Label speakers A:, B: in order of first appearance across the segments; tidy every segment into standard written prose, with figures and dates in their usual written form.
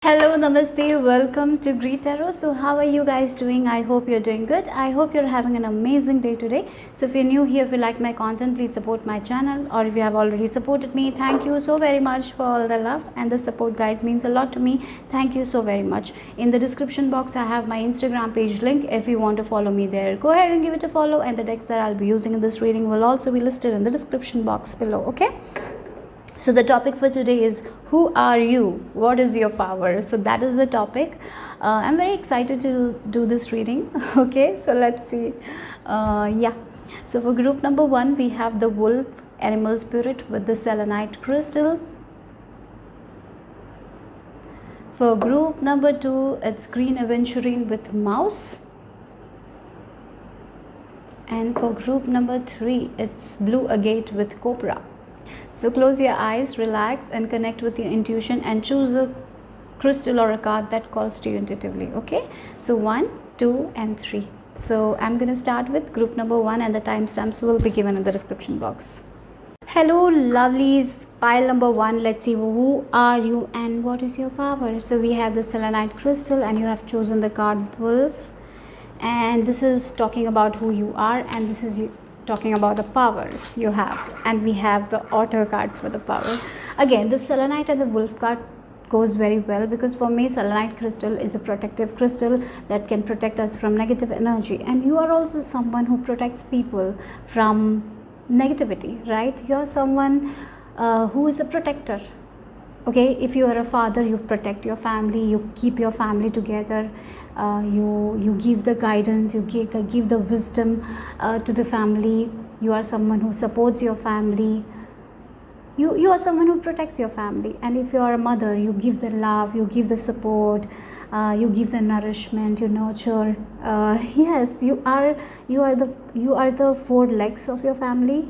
A: Hello, namaste, welcome to greetarot. So how are you guys doing? I hope you're doing good. I hope you're having an amazing day today. So if you're new here, if you like my content, please support my channel, or if you have already supported me, thank you so very much for all the love and the support, guys. Means a lot to me. Thank you so very much. In the description box I have my Instagram page link if you want to follow me there. Go ahead and give it a follow, and the decks that I'll be using in this reading will also be listed in the description box below. Okay, so the topic for today is, who are you? What is your power? So that is the topic. I'm very excited to do this reading. Okay, so let's see. Yeah, so for group number 1 we have the wolf animal spirit with the selenite crystal. For group number 2 it's green aventurine with mouse. And for group number 3 it's blue agate with cobra. So close your eyes, relax, and connect with your intuition and choose a crystal or a card that calls to you intuitively. Okay, so 1, 2 and 3. So I'm going to start with group number 1, and the timestamps will be given in the description box. Hello lovelies, pile number 1. Let's see, who are you and what is your power? So we have the selenite crystal, and you have chosen the card wolf, and this is talking about who you are, and this is you talking about the power you have. And we have the otter card for the power. Again, the selenite and the wolf card goes very well, because for me selenite crystal is a protective crystal that can protect us from negative energy, and you are also someone who protects people from negativity, right? You're someone who is a protector. Okay, if you are a father, you protect your family, you keep your family together, you give the guidance, you give the wisdom to the family. You are someone who supports your family. You are someone who protects your family. And if you are a mother, you give the love, you give the support, you give the nourishment, you nurture. Yes, you are the four legs of your family.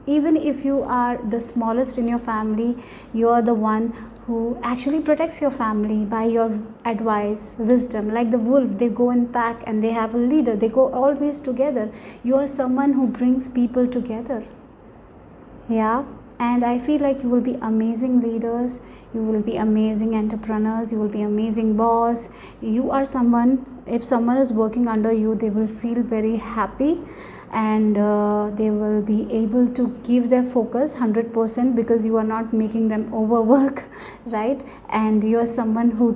A: Even if you are the smallest in your family, you are the one who actually protects your family by your advice, wisdom. Like the wolf, they go in pack and they have a leader. They go always together. You are someone who brings people together. Yeah, and I feel like you will be amazing leaders. You will be amazing entrepreneurs. You will be amazing boss. You are someone, if someone is working under you, they will feel very happy, and they will be able to give their focus 100%, because you are not making them overwork, right? And you are someone who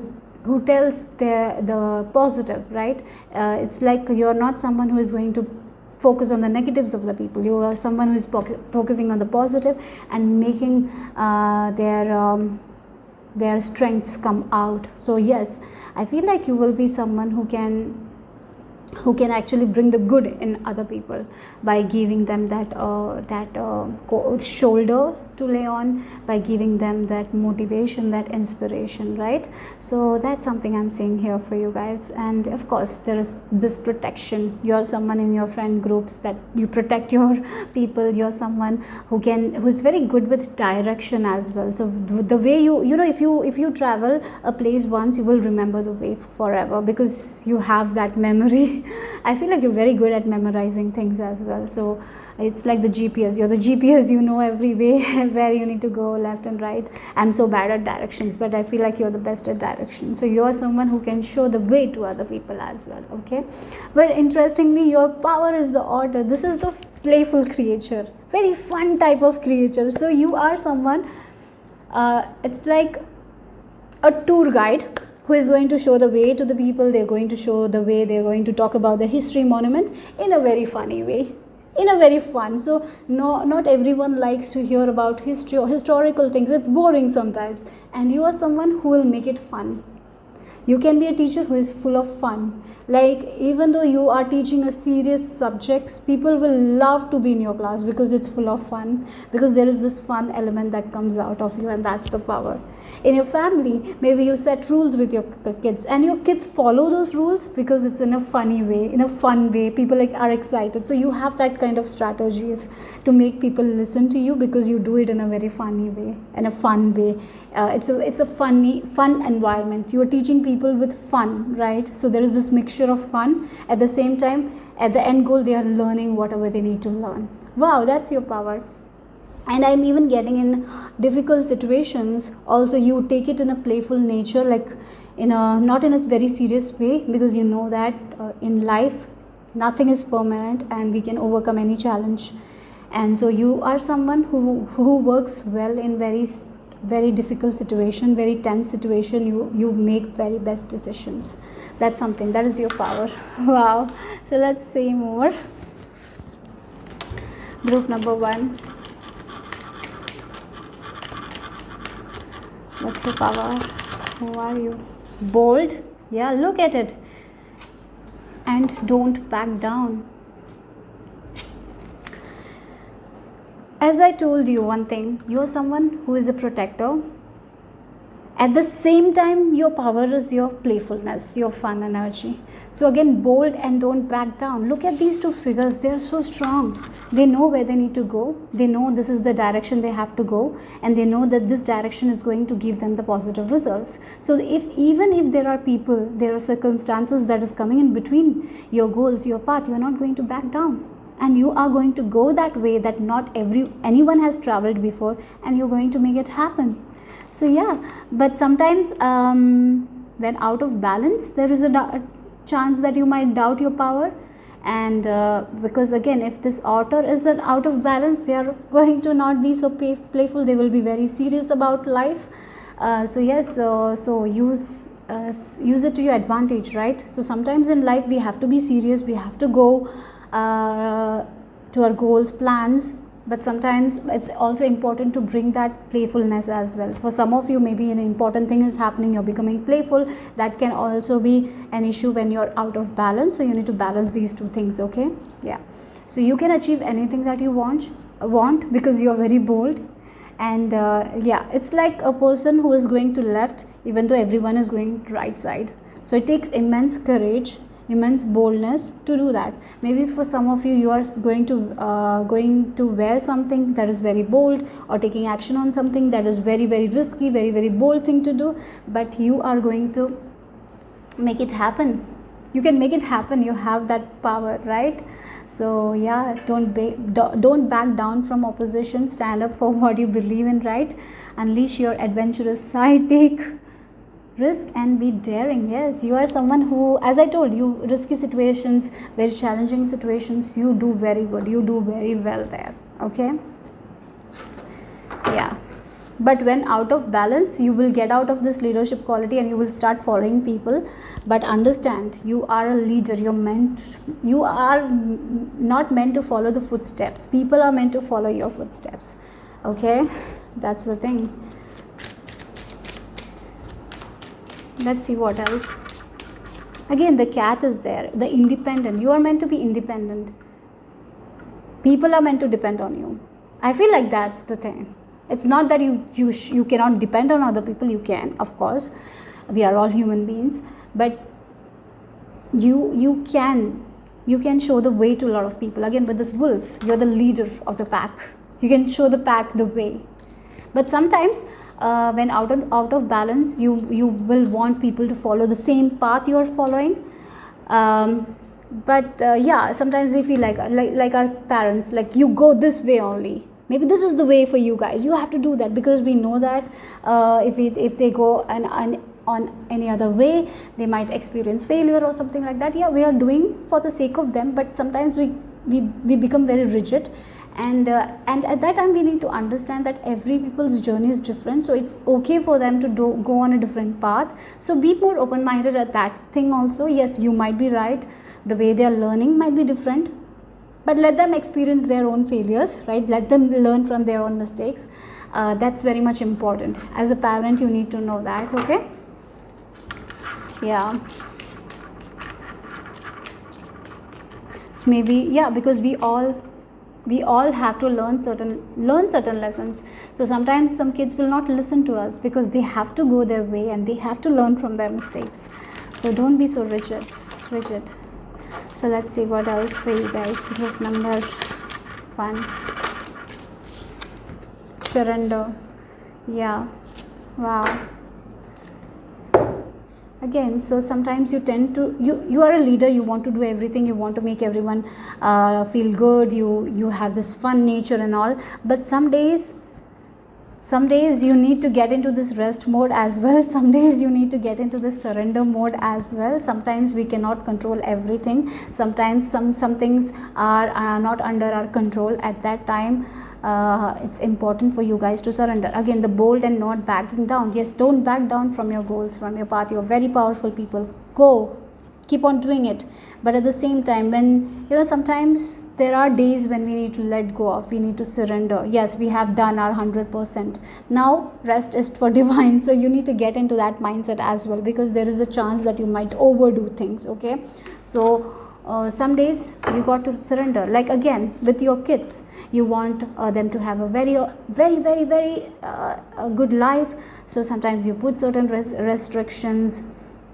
A: tells the positive, right? It's like you are not someone who is going to focus on the negatives of the people. You are someone who is focusing on the positive and making their strengths come out. So yes, I feel like you will be someone who can actually bring the good in other people by giving them that shoulder to lay on, by giving them that motivation, that inspiration, right? So that's something I'm saying here for you guys. And of course there is this protection. You're someone in your friend groups that you protect your people. You're someone who's very good with direction as well. So the way you know, if you travel a place once, you will remember the way forever, because you have that memory. I feel like you're very good at memorizing things as well. So it's like the GPS. You're the GPS, you know every way where you need to go, left and right. I'm so bad at directions, but I feel like you're the best at directions. So you're someone who can show the way to other people as well. Okay, but interestingly, your power is the otter. This is the playful creature, very fun type of creature. So you are someone, it's like a tour guide who is going to show the way to the people. They're going to show the way. They're going to talk about the history monument in a very funny way, in a very fun. So not everyone likes to hear about history or historical things. It's boring sometimes, and you are someone who will make it fun. You can be a teacher who is full of fun. Like, even though you are teaching a serious subjects, people will love to be in your class because it's full of fun, because there is this fun element that comes out of you, and that's the power. In your family, maybe you set rules with your kids, and your kids follow those rules because it's in a funny way, in a fun way. People are excited. So you have that kind of strategies to make people listen to you, because you do it in a very funny way, in a fun way. It's a fun environment. You are teaching people with fun, right? So there is this mixture of fun. At the same time, at the end goal, they are learning whatever they need to learn. Wow, that's your power. And I'm even getting in difficult situations also, you take it in a playful nature, like in a not in a very serious way, because you know that in life nothing is permanent and we can overcome any challenge. And so you are someone who works well in very difficult situation, very tense situation. You make very best decisions. That's something, that is your power. Wow. So let's see more. Group number 1. What's your power? Who are you? Bold. Yeah, look at it. And don't back down. As I told you one thing, you are someone who is a protector. At the same time, your power is your playfulness, your fun energy. So again, bold and don't back down. Look at these two figures. They are so strong. They know where they need to go. They know this is the direction they have to go. And they know that this direction is going to give them the positive results. So even if there are people, there are circumstances that is coming in between your goals, your path, you are not going to back down. And you are going to go that way that not anyone has traveled before, and you're going to make it happen. So yeah, but sometimes when out of balance, there is a chance that you might doubt your power. And because again, if this author is out of balance, they are going to not be so playful. They will be very serious about life. So yes, so use it to your advantage, right? So sometimes in life we have to be serious. We have to go to our goals, plans. But sometimes it's also important to bring that playfulness as well. For some of you, maybe an important thing is happening, you're becoming playful. That can also be an issue when you're out of balance. So you need to balance these two things, okay? Yeah. So you can achieve anything that you want because you're very bold. And yeah, it's like a person who is going to left, even though everyone is going right side. So it takes immense courage, immense boldness to do that. Maybe for some of you, you are going to wear something that is very bold, or taking action on something that is very risky, very bold thing to do, but you are going to make it happen. You can make it happen. You have that power, right? So yeah, don't back down from opposition. Stand up for what you believe in, right? Unleash your adventurous side. Take risk and be daring. Yes, you are someone who, as I told you, risky situations, very challenging situations, you do very good, you do very well there, okay? Yeah, but when out of balance, you will get out of this leadership quality and you will start following people. But understand, you are a leader. You are not meant to follow the footsteps. People are meant to follow your footsteps, okay? That's the thing. Let's see what else. Again, the cat is there, the independent. You are meant to be independent. People are meant to depend on you. I feel like that's the thing. It's not that you cannot depend on other people. You can, of course. We are all human beings, but you can show the way to a lot of people. Again, with this wolf, you're the leader of the pack. You can show the pack the way. But sometimes when out of balance, you will want people to follow the same path you are following. But yeah, sometimes we feel like our parents, like, you go this way only. Maybe this is the way for you guys. You have to do that, because we know that if they go on any other way, they might experience failure or something like that. Yeah, we are doing for the sake of them, but sometimes we become very rigid. And at that time, we need to understand that every people's journey is different. So it's okay for them to go on a different path. So be more open-minded at that thing also. Yes, you might be right. The way they are learning might be different, but let them experience their own failures, right? Let them learn from their own mistakes. That's very much important. As a parent, you need to know that, okay? Yeah. So maybe, yeah, because we all have to learn certain lessons. So sometimes some kids will not listen to us because they have to go their way and they have to learn from their mistakes. So don't be so rigid. So let's see what else for you guys. Group number 1. Surrender. Yeah. Wow. again, so sometimes you tend to, you are a leader, you want to do everything, you want to make everyone feel good, you have this fun nature and all, but some days you need to get into this rest mode as well. Some days you need to get into this surrender mode as well. Sometimes we cannot control everything. Sometimes some things are not under our control. At that time, it's important for you guys to surrender. Again, the bold and not backing down. Yes, don't back down from your goals, from your path. You're very powerful people. Go, keep on doing it. But at the same time, when sometimes there are days when we need to let go of, we need to surrender. Yes, we have done our 100%. Now rest is for divine. So you need to get into that mindset as well, because there is a chance that you might overdo things. Okay, so some days you got to surrender. Like again, with your kids, you want them to have a very good life. So sometimes you put certain restrictions,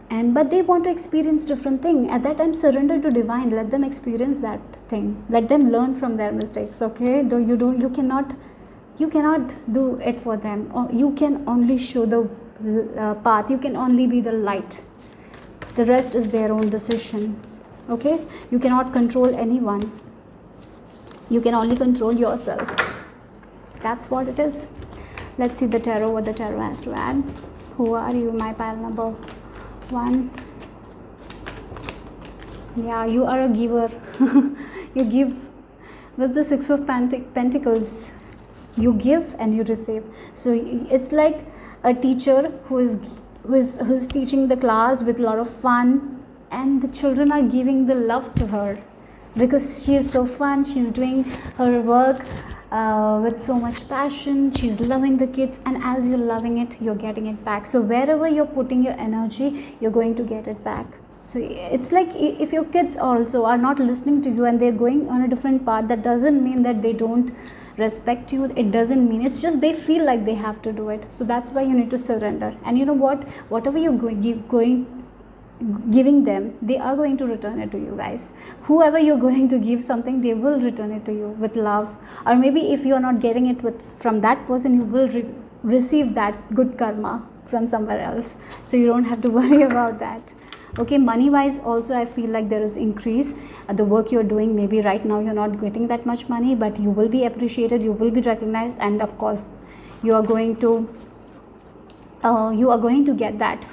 A: but they want to experience different thing. At that time, surrender to divine. Let them experience that thing. Let them learn from their mistakes. Okay, you cannot do it for them. Or you can only show the path. You can only be the light. The rest is their own decision. Okay, you cannot control anyone. You can only control yourself. That's what it is. Let's see the tarot, what the tarot has to add. Who are you, my pile number 1? Yeah, you are a giver. You give. With the 6 of Pentacles, you give and you receive. So it's like a teacher who is teaching the class with a lot of fun, and the children are giving the love to her because she is so fun. She's doing her work with so much passion. She's loving the kids, and as you're loving it, you're getting it back. So wherever you're putting your energy, you're going to get it back. So it's like if your kids also are not listening to you and they're going on a different path, that doesn't mean that they don't respect you. It doesn't mean, it's just they feel like they have to do it. So that's why you need to surrender. And you know what, whatever you're giving them, they are going to return it to you guys. Whoever you're going to give something, they will return it to you with love. Or maybe if you're not getting it from that person, you will receive that good karma from somewhere else. So you don't have to worry about that. Okay, money wise also, I feel like there is increase. The work you're doing, maybe right now you're not getting that much money, but you will be appreciated, you will be recognized, and of course you are going to get that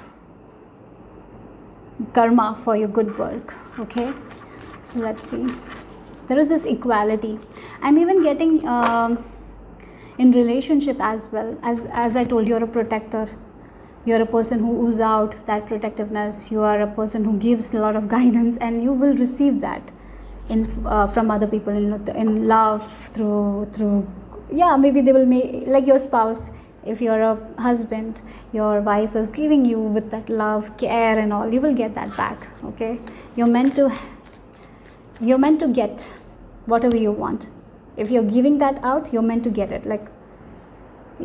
A: karma for your good work. Okay, so let's see. There is this equality. I'm even getting in relationship as well. As I told you, you're a protector. You're a person who oozes out that protectiveness. You are a person who gives a lot of guidance, and you will receive that from other people in love through yeah, maybe they will make, like your spouse. If you're a husband, your wife is giving you with that love, care and all, you will get that back. Okay, you're meant to get whatever you want. If you're giving that out, you're meant to get it. Like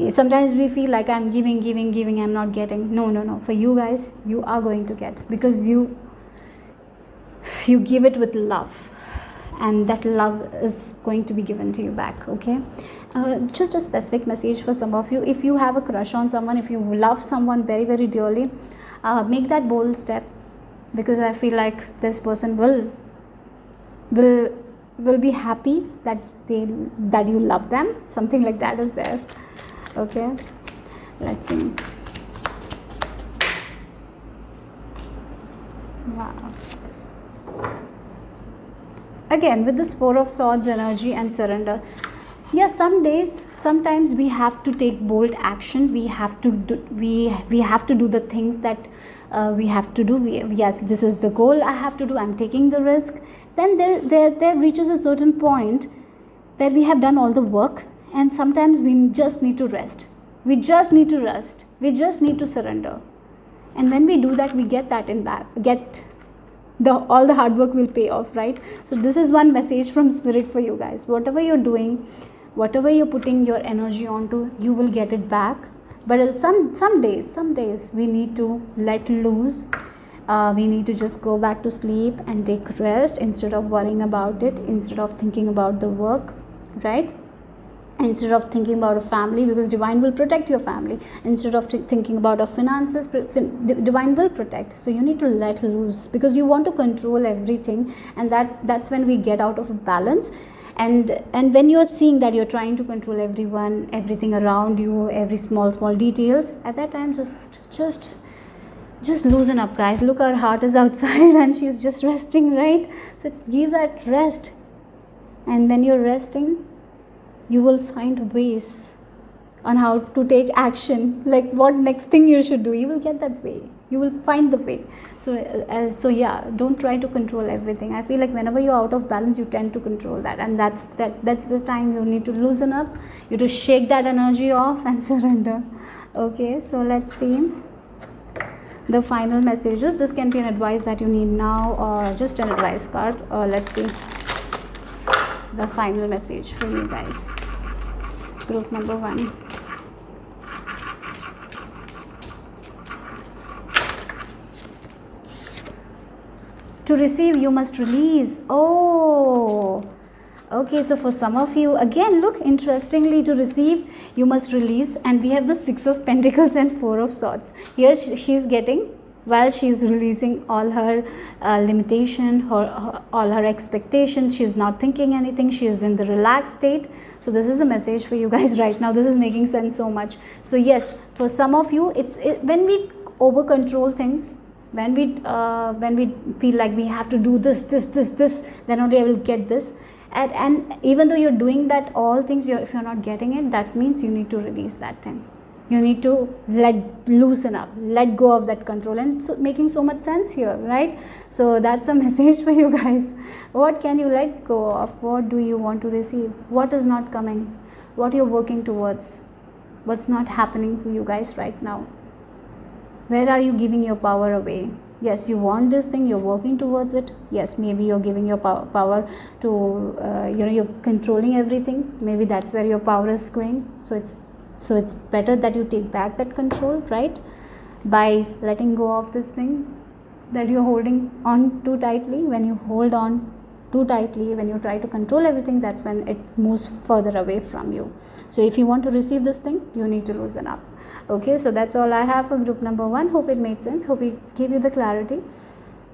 A: sometimes we feel like I'm giving, I'm not getting. No, for you guys, you are going to get, because you give it with love, and that love is going to be given to you back. Okay, just a specific message for some of you. If you have a crush on someone, if you love someone very dearly, make that bold step, because I feel like this person will be happy that you love them. Something like that is there. Okay, let's see. Wow. Again, with this 4 of Swords energy and surrender. Yeah, sometimes we have to take bold action. We have to do the things that we have to do. Yes, this is the goal I have to do. I'm taking the risk. Then there reaches a certain point where we have done all the work, and sometimes we just need to rest. We just need to surrender. And when we do that, we get that in back. All the hard work will pay off, right? So this is one message from Spirit for you guys. Whatever you're doing, whatever you're putting your energy onto, you will get it back. But some days we need to let loose. We need to just go back to sleep and take rest instead of worrying about it, instead of thinking about the work, right? instead of thinking about a family, because divine will protect your family. Instead of thinking about our finances, divine will protect. So you need to let loose, because you want to control everything, and that's when we get out of balance. And when you're seeing that you're trying to control everyone, everything around you, every small details, at that time just loosen up, guys. Look, our heart is outside and she's just resting, right? So give that rest, and when you're resting, you will find ways on how to take action, like what next thing you should do. You will get that way, you will find the way. So yeah, don't try to control everything. I feel like whenever you're out of balance, you tend to control that, and that's the time you need to loosen up. You to shake that energy off and surrender. Okay, so let's see the final messages. This can be an advice that you need now, or just an advice card. Let's see the final message for you guys. Group number 1. To receive, you must release. Oh, okay. So for some of you, again, look, interestingly, to receive, you must release. And we have the 6 of Pentacles and 4 of Swords. Here she's getting, while she's releasing all her limitation, all her expectations, she's not thinking anything, she is in the relaxed state. So this is a message for you guys right now. This is making sense so much. So yes, for some of you, when we over control things, when we feel like we have to do this, then only I will get this. And even though you're doing that, all things, if you're not getting it, that means you need to release that thing. You need to loosen up, let go of that control. And it's making so much sense here, right? So that's a message for you guys. What can you let go of? What do you want to receive? What is not coming? What you're working towards? What's not happening for you guys right now? Where are you giving your power away? Yes, you want this thing, you're working towards it. Yes, maybe you're giving your power to, you're controlling everything. Maybe that's where your power is going. So it's better that you take back that control, right? By letting go of this thing that you're holding on too tightly. When you hold on too tightly, when you try to control everything, that's when it moves further away from you. So if you want to receive this thing, you need to loosen up. Okay, so that's all I have for group number 1. Hope it made sense. Hope it gave you the clarity.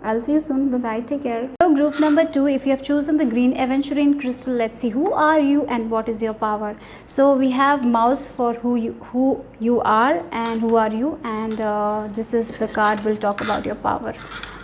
A: I'll see you soon. Bye-bye. Take care. So group number 2, if you have chosen the green aventurine crystal, let's see who are you and what is your power. So we have mouse for who you are and who are you, and this is the card will talk about your power.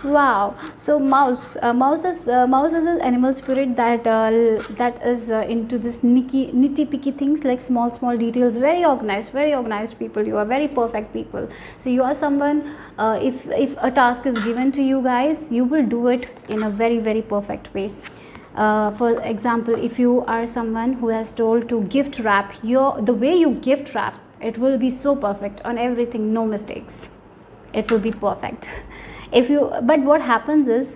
A: Wow. So mouse is an animal spirit that is into this nitty picky things, like small details, very organized people. You are very perfect people. So you are someone, if a task is given to you guys, you will do it in a very perfect way. For example, if you are someone who has told to gift wrap, the way you gift wrap, it will be so perfect on everything, no mistakes. It will be perfect. But what happens is,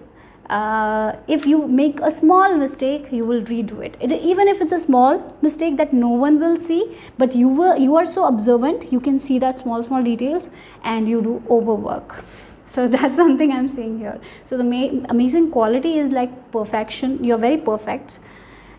A: if you make a small mistake, you will redo it. Even if it's a small mistake that no one will see, but you are so observant, you can see that small details, and you do overwork. So that's something I'm seeing here. So the amazing quality is like perfection. You're very perfect,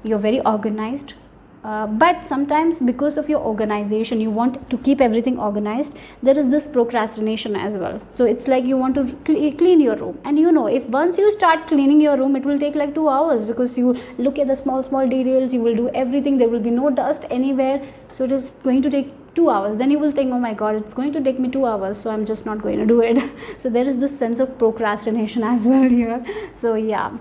A: you're very organized. But sometimes because of your organization, you want to keep everything organized, there is this procrastination as well. So it's like you want to clean your room, and if once you start cleaning your room, it will take like 2 hours, because you look at the small details, you will do everything, there will be no dust anywhere, so it is going to take 2 hours. Then you will think, oh my god, it's going to take me 2 hours, so I'm just not going to do it. So there is this sense of procrastination as well here. So yeah,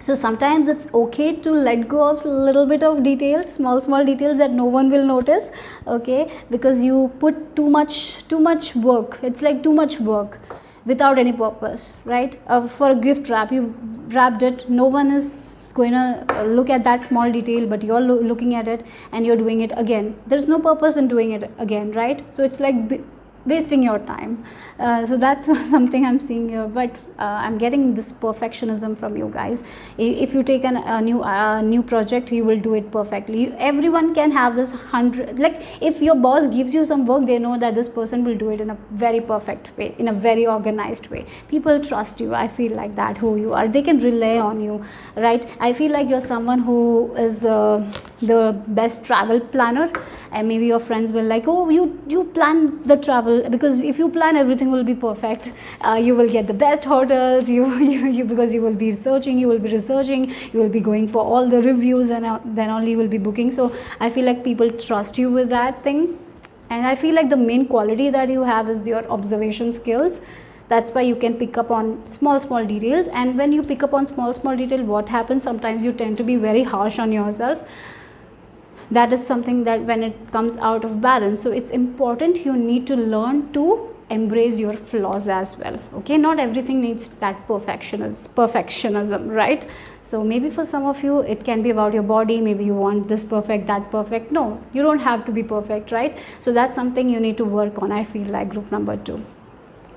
A: so sometimes it's okay to let go of a little bit of details, small details that no one will notice, okay, because you put too much work. It's like too much work without any purpose, right? For a gift wrap, you wrapped it, no one is going to look at that small detail, but you're looking at it and you're doing it again. There's no purpose in doing it again, right? So it's like wasting your time. So that's something I'm seeing here. But I'm getting this perfectionism from you guys. If you take a new project, you will do it perfectly. Everyone can have this 100, like if your boss gives you some work, they know that this person will do it in a very perfect way, in a very organized way. People trust you. I feel like that, who you are, they can rely on you, right? I feel like you're someone who is the best travel planner, and maybe your friends will like, oh, you plan the travel, because if you plan, everything will be perfect. You will get the best hotels, you because you will be researching, you will be going for all the reviews, and then only you will be booking. So I feel like people trust you with that thing. And I feel like the main quality that you have is your observation skills. That's why you can pick up on small details. And when you pick up on small detail, what happens, sometimes you tend to be very harsh on yourself. That is something that when it comes out of balance. So it's important, you need to learn to embrace your flaws as well. Okay, not everything needs that perfectionism, right? So maybe for some of you it can be about your body, maybe you want this perfect, that perfect. No, you don't have to be perfect, right? So that's something you need to work on, I feel like, group number 2.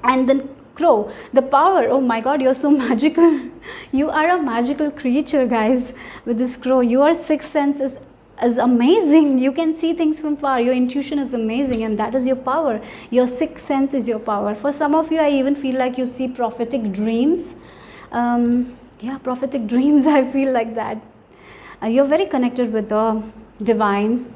A: And then crow, the power, oh my god, you're so magical. You are a magical creature, guys, with this crow. Your sixth sense is amazing. You can see things from far. Your intuition is amazing, and that is your power. Your sixth sense is your power. For some of you, I even feel like you see prophetic dreams. Yeah, prophetic dreams. I feel like that. You're very connected with the divine.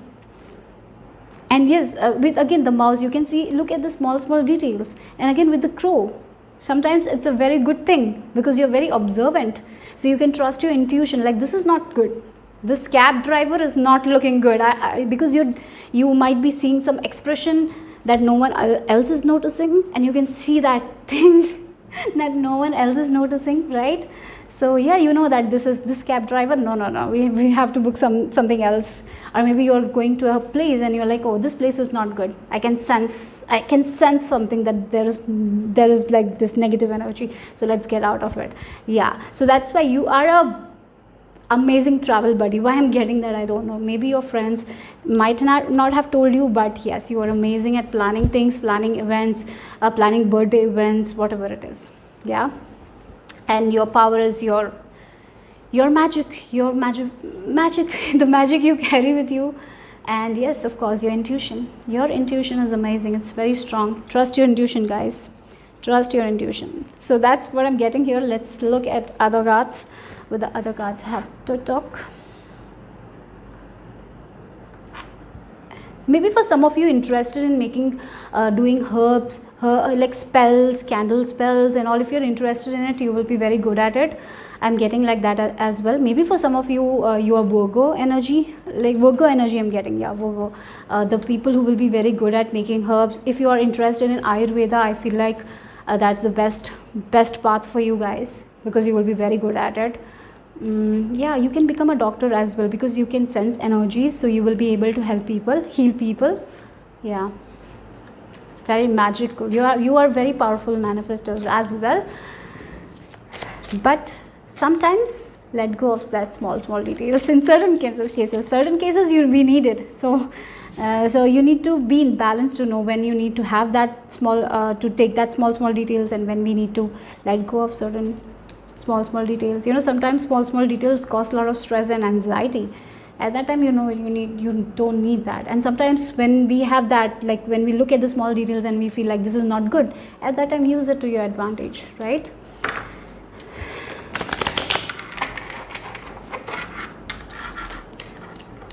A: And yes, with again the mouse, you can see, look at the small details. And again with the crow, sometimes it's a very good thing because you're very observant. So you can trust your intuition, like this is not good. This cab driver is not looking good, because you might be seeing some expression that no one else is noticing, and you can see that thing that no one else is noticing, right? So yeah, you know that this cab driver, no, we have to book something else. Or maybe you're going to a place and you're like, oh, this place is not good. I can sense something, that there is like this negative energy, so let's get out of it. Yeah, so that's why you are a amazing travel buddy. Why I'm getting that, I don't know. Maybe your friends might not have told you, but yes, you are amazing at planning things, planning events, planning birthday events, whatever it is. Yeah. And your power is your magic, the magic you carry with you. And yes, of course, your intuition is amazing. It's very strong. Trust your intuition, guys. Trust your intuition. So that's what I'm getting here. Let's look at other cards. With the other cards have to talk. Maybe for some of you interested in making, doing herbs, like spells, candle spells and all, if you're interested in it, you will be very good at it. I'm getting like that as well. Maybe for some of you, you are Virgo energy, like Virgo energy I'm getting, yeah, Virgo. The people who will be very good at making herbs. If you are interested in Ayurveda, I feel like that's the best path for you guys, because you will be very good at it. Yeah, you can become a doctor as well, because you can sense energies, so you will be able to help people, heal people. Yeah, very magical. You are very powerful manifestors as well, but sometimes let go of that small details. In certain cases we need it. So you need to be in balance to know when you need to have that small to take that small details, and when we need to let go of certain small details. You know, sometimes small details cause a lot of stress and anxiety. At that time, you know, you don't need that. And sometimes when we have that, like when we look at the small details and we feel like this is not good, at that time use it to your advantage, right?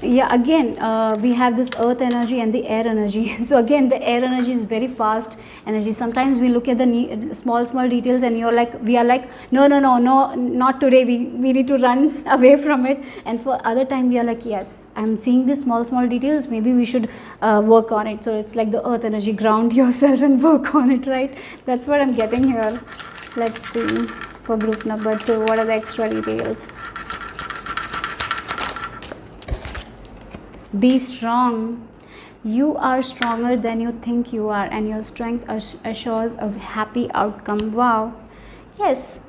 A: Yeah, again we have this earth energy and the air energy. So again, the air energy is very fast energy. Sometimes we look at the small details and we are like no, not today, we need to run away from it. And for other time we are like, yes, I'm seeing these small details, maybe we should work on it. So it's like the earth energy, ground yourself and work on it, right? That's what I'm getting here. Let's see for group number 2, what are the extra details? Be strong. You are stronger than you think you are, and your strength assures a happy outcome. Wow. Yes,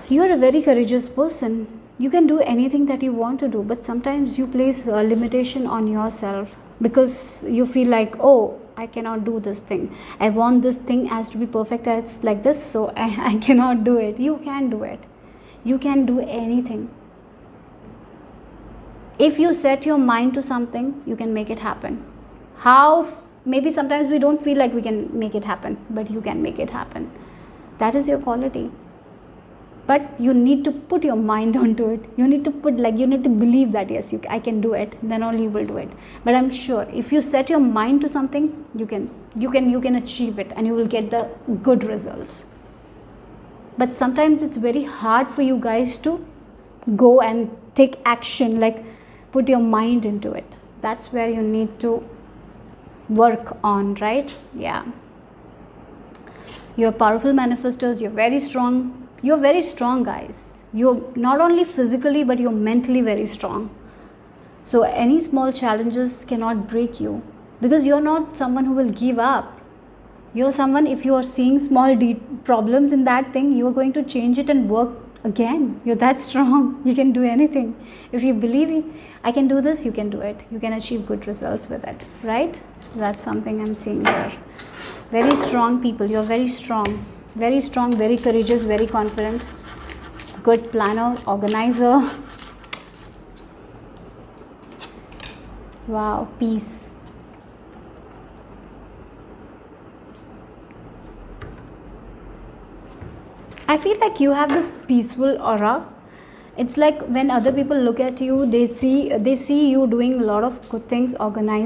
A: you are a very courageous person. You can do anything that you want to do, but sometimes you place a limitation on yourself because you feel like, oh, I cannot do this thing. I want this thing as to be perfect as like this, so I cannot do it. You can do it. You can do anything. If you set your mind to something, you can make it happen. How? Maybe sometimes we don't feel like we can make it happen, but you can make it happen. That is your quality. but you need to put your mind onto it. You need to believe that yes, I can do it, then only you will do it. But I'm sure if you set your mind to something, you can achieve it, and you will get the good results. But sometimes it's very hard for you guys to go and take action, like put your mind into it. That's where you need to work on, right? Yeah, you're powerful manifestors. You're very strong, guys. You're not only physically, but you're mentally very strong. So any small challenges cannot break you, because you're not someone who will give up. You're someone, if you are seeing small problems in that thing, you're going to change it and work again. You're that strong. You can do anything. If you believe I can do this, you can do it. You can achieve good results with it, right? So that's something I'm seeing here. Very strong people. You're very strong, very courageous, very confident, good planner, organizer. Wow, peace. I feel like you have this peaceful aura. It's like when other people look at you, they see you doing a lot of good things,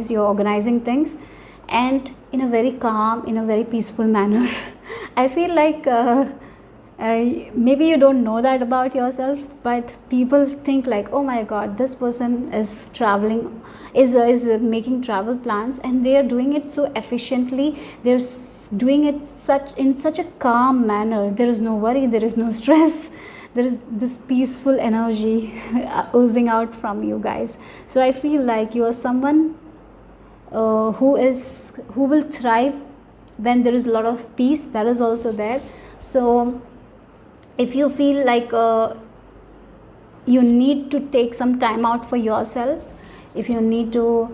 A: you're organizing things, and in a very calm, in a very peaceful manner. I feel like maybe you don't know that about yourself, but people think like, oh my god, this person is traveling, is making travel plans, and they are doing it so efficiently. They're doing it in such a calm manner. There is no worry, there is no stress. There is this peaceful energy oozing out from you guys. So I feel like you are someone who will thrive when there is a lot of peace. That is also there. So if you feel like you need to take some time out for yourself, if you need to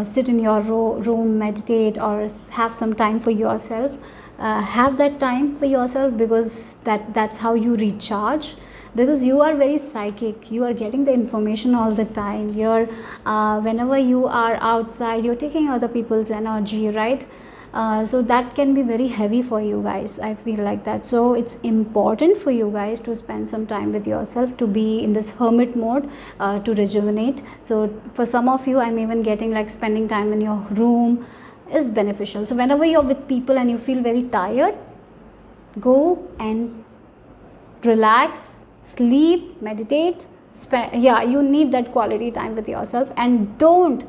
A: sit in your room, meditate, or have some time for yourself, have that time for yourself, because that's how you recharge. Because you are very psychic, you are getting the information all the time. You're whenever you are outside, you're taking other people's energy, right? So that can be very heavy for you guys. I feel like that. So it's important for you guys to spend some time with yourself, to be in this hermit mode, to rejuvenate. So for some of you, I'm even getting like spending time in your room is beneficial. So whenever you're with people and you feel very tired, go and relax, sleep, meditate. You need that quality time with yourself. And don't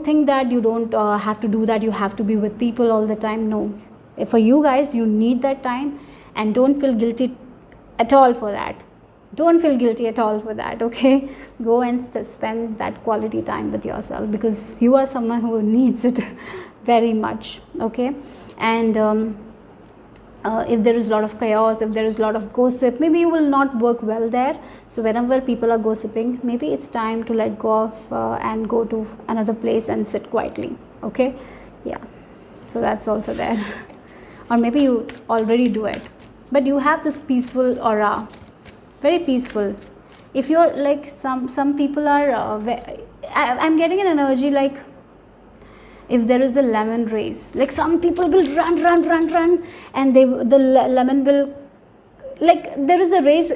A: think that you don't have to do that, you have to be with people all the time. No, for you guys, you need that time, and don't feel guilty at all for that. Okay, go and spend that quality time with yourself, because you are someone who needs it very much. Okay, and if there is a lot of chaos, if there is a lot of gossip, maybe you will not work well there. So whenever people are gossiping, maybe it's time to let go of and go to another place and sit quietly. Okay, yeah, so that's also there. Or maybe you already do it, but you have this peaceful aura, very peaceful. If you're like some people are I'm getting an energy like, if there is a lemon race, like some people will run, and the lemon will, like there is a race.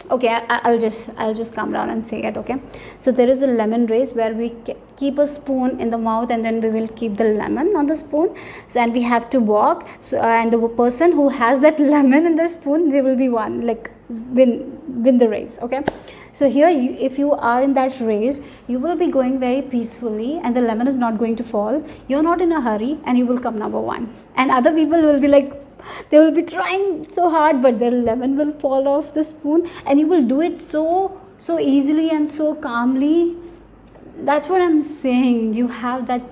A: Okay, I'll just come down and say it. Okay, so there is a lemon race where we keep a spoon in the mouth, and then we will keep the lemon on the spoon. So, and we have to walk. So and the person who has that lemon in the spoon, they will be one, like win the race. Okay, so here if you are in that race, you will be going very peacefully, and the lemon is not going to fall. You're not in a hurry, and you will come number one. And other people will be like, they will be trying so hard, but the lemon will fall off the spoon, and you will do it so easily and so calmly. That's what I'm saying. You have that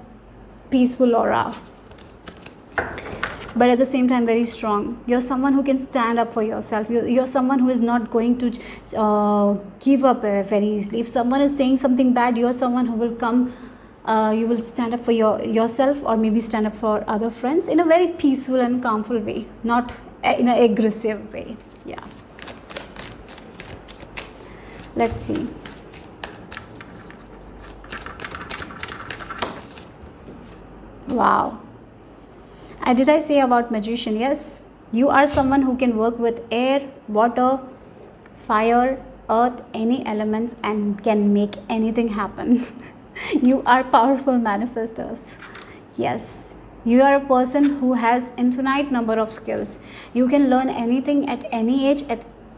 A: peaceful aura, but at the same time very strong. You're someone who can stand up for yourself. You're someone who is not going to give up very easily. If someone is saying something bad, you're someone who will come, you will stand up for yourself, or maybe stand up for other friends in a very peaceful and calmful way, not in an aggressive way. Yeah, let's see. Wow. Did I say about magician? Yes, You are someone who can work with air, water, fire, earth, any elements, and can make anything happen. You are powerful manifestors. Yes, you are a person who has infinite number of skills. You can learn anything at any age,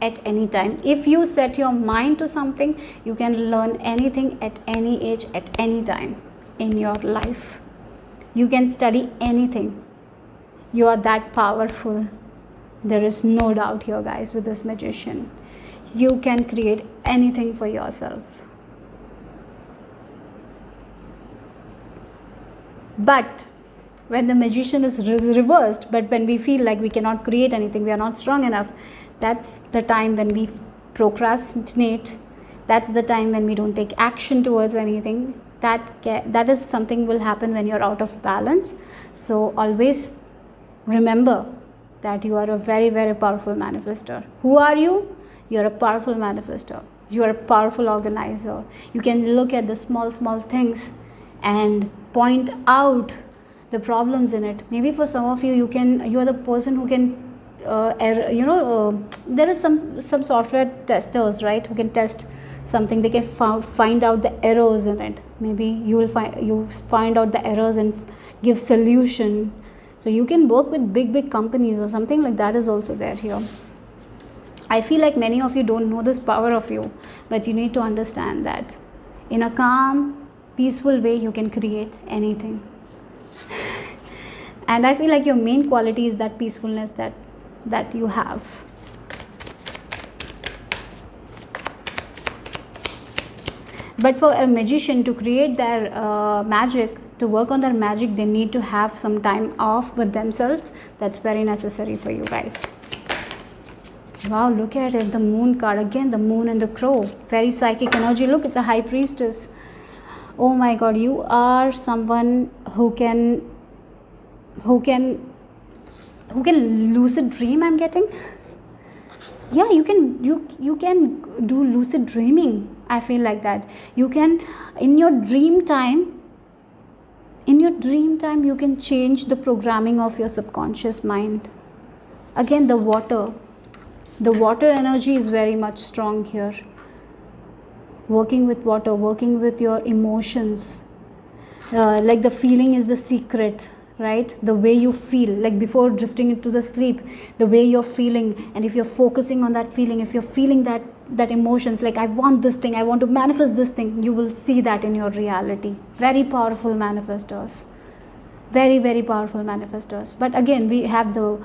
A: at any time. If you set your mind to something, you can learn anything at any age, at any time in your life. You can study anything. You are that powerful. There is no doubt here, guys, with this magician. You can create anything for yourself. But when the magician is reversed, but when we feel like we cannot create anything, we are not strong enough, that's the time when we procrastinate. That's the time when we don't take action towards anything. That is something will happen when you're out of balance. So always remember that you are a very, very powerful manifestor. Who are you? You're a powerful manifestor. You are a powerful organizer. You can look at the small things and point out the problems in it. Maybe for some of you, you are the person who can there is some software testers, right, who can test something. They can find out the errors in it. Maybe you find out the errors and give solution. So you can work with big companies or something like that is also there here. I feel like many of you don't know this power of you, but you need to understand that in a calm, peaceful way you can create anything. And I feel like your main quality is that peacefulness that you have. But for a magician to create their magic, to work on their magic, they need to have some time off with themselves. That's very necessary for you guys. Wow, look at it, the moon card again, the moon and the crow, very psychic energy. Look at the high priestess. Oh my god, you are someone who can lucid dream, I'm getting. Yeah, you can do lucid dreaming. I feel like that. You can, in your dream time, you can change the programming of your subconscious mind. Again, the water energy is very much strong here. Working with water, working with your emotions. Like the feeling is the secret, right? The way you feel, like before drifting into the sleep, the way you're feeling, and if you're focusing on that feeling, if you're feeling that emotions, like I want this thing, I want to manifest this thing, you will see that in your reality. Very powerful manifestors. Very, very powerful manifestors. But again, we have the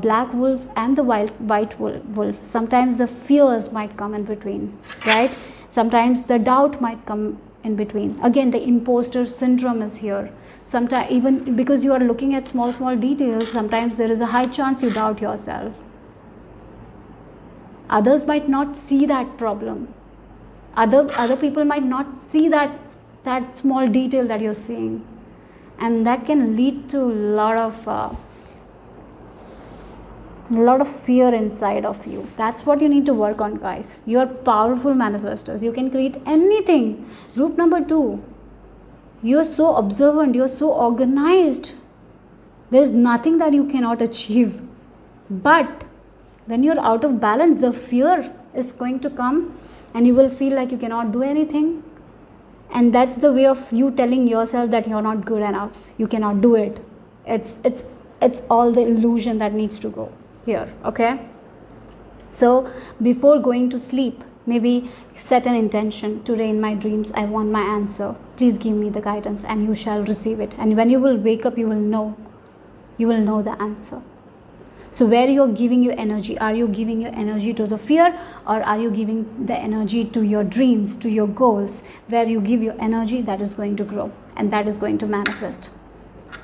A: black wolf and the white wolf. Sometimes the fears might come in between, right? Sometimes the doubt might come in between. Again, the imposter syndrome is here. Sometimes, even because you are looking at small details, sometimes there is a high chance you doubt yourself. Others might not see that problem. Other people might not see that small detail that you're seeing. And that can lead to a lot of fear inside of you. That's what you need to work on, guys. You are powerful manifestors. You can create anything. Group number 2, you're so observant, you're so organized. There's nothing that you cannot achieve. But when you're out of balance, the fear is going to come and you will feel like you cannot do anything. And that's the way of you telling yourself that you're not good enough. You cannot do it. It's all the illusion that needs to go here, okay? So before going to sleep, maybe set an intention. Today in my dreams, I want my answer. Please give me the guidance and you shall receive it. And when you will wake up, you will know the answer. So where you're giving your energy, are you giving your energy to the fear, or are you giving the energy to your dreams, to your goals? Where you give your energy, that is going to grow and that is going to manifest.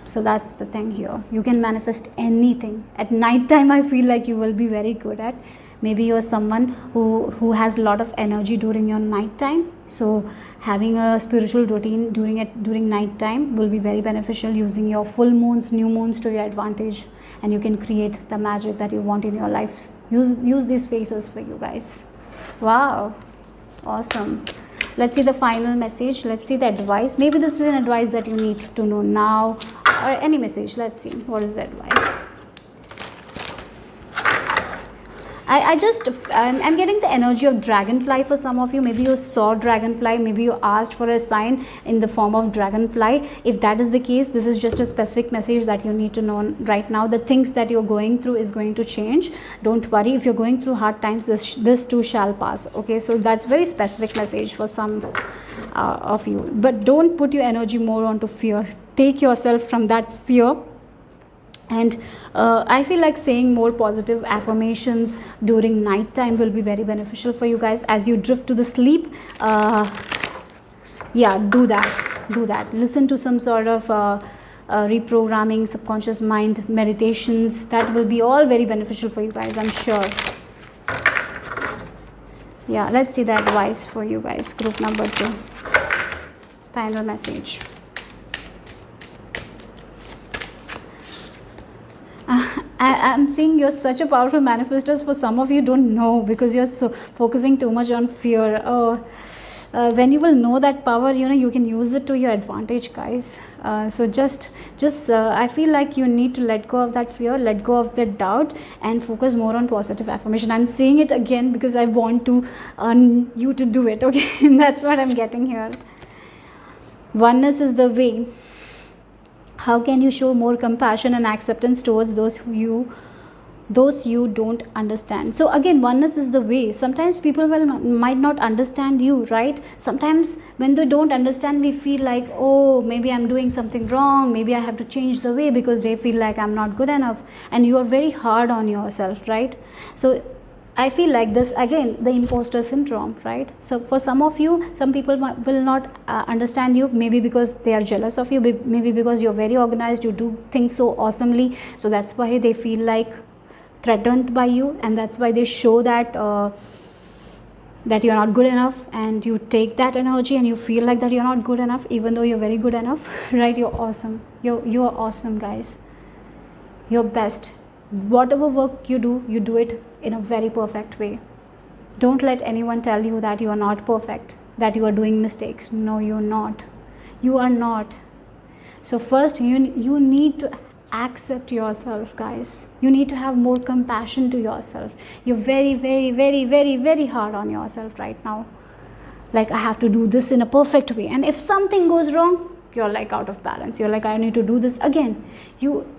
A: So that's the thing here. You can manifest anything. At night time, I feel like you will be very good at. Maybe you're someone who has a lot of energy during your night time. So having a spiritual routine during night time will be very beneficial, using your full moons, new moons to your advantage, and you can create the magic that you want in your life. Use these phases for you guys. Wow, awesome. Let's see the final message. Let's see the advice. Maybe this is an advice that you need to know now, or any message. Let's see what is the advice. I'm getting the energy of dragonfly for some of you. Maybe you saw dragonfly, maybe you asked for a sign in the form of dragonfly. If that is the case, this is just a specific message that you need to know right now. The things that you're going through is going to change. Don't worry. If you're going through hard times, this too shall pass. Okay, so that's very specific message for some of you. But don't put your energy more onto fear. Take yourself from that fear. And I feel like saying more positive affirmations during night time will be very beneficial for you guys as you drift to the sleep. Yeah, do that. Listen to some sort of reprogramming subconscious mind meditations. That will be all very beneficial for you guys, I'm sure. Yeah, let's see the advice for you guys, group number 2. Final message. I'm seeing you're such a powerful manifestors. For some of you don't know because you're so focusing too much on fear. When you will know that power, you can use it to your advantage, guys. So just I feel like you need to let go of that fear, let go of that doubt, and focus more on positive affirmation. I'm saying it again because I want to you to do it. Okay, that's what I'm getting here. Oneness is the way. How can you show more compassion and acceptance towards those you don't understand? So again, oneness is the way. Sometimes people might not understand you, right? Sometimes when they don't understand, we feel like, oh, maybe I'm doing something wrong, maybe I have to change the way, because they feel like I'm not good enough, and you are very hard on yourself, right? So I feel like this again, the imposter syndrome, right? So for some of you, some people will not understand you, maybe because they are jealous of you, maybe because you're very organized, you do things so awesomely, so that's why they feel like threatened by you, and that's why they show that that you're not good enough, and you take that energy and you feel like that you're not good enough, even though you're very good enough. Right? You're awesome. You're awesome, guys. You're best. Whatever work you do it in a very perfect way. Don't let anyone tell you that you are not perfect, that you are doing mistakes. No, you're not. You are not. So first you need to accept yourself, guys. You need to have more compassion to yourself. You're very, very, very, very, very hard on yourself right now. Like, I have to do this in a perfect way, and if something goes wrong, you're like out of balance. You're like, I need to do this again.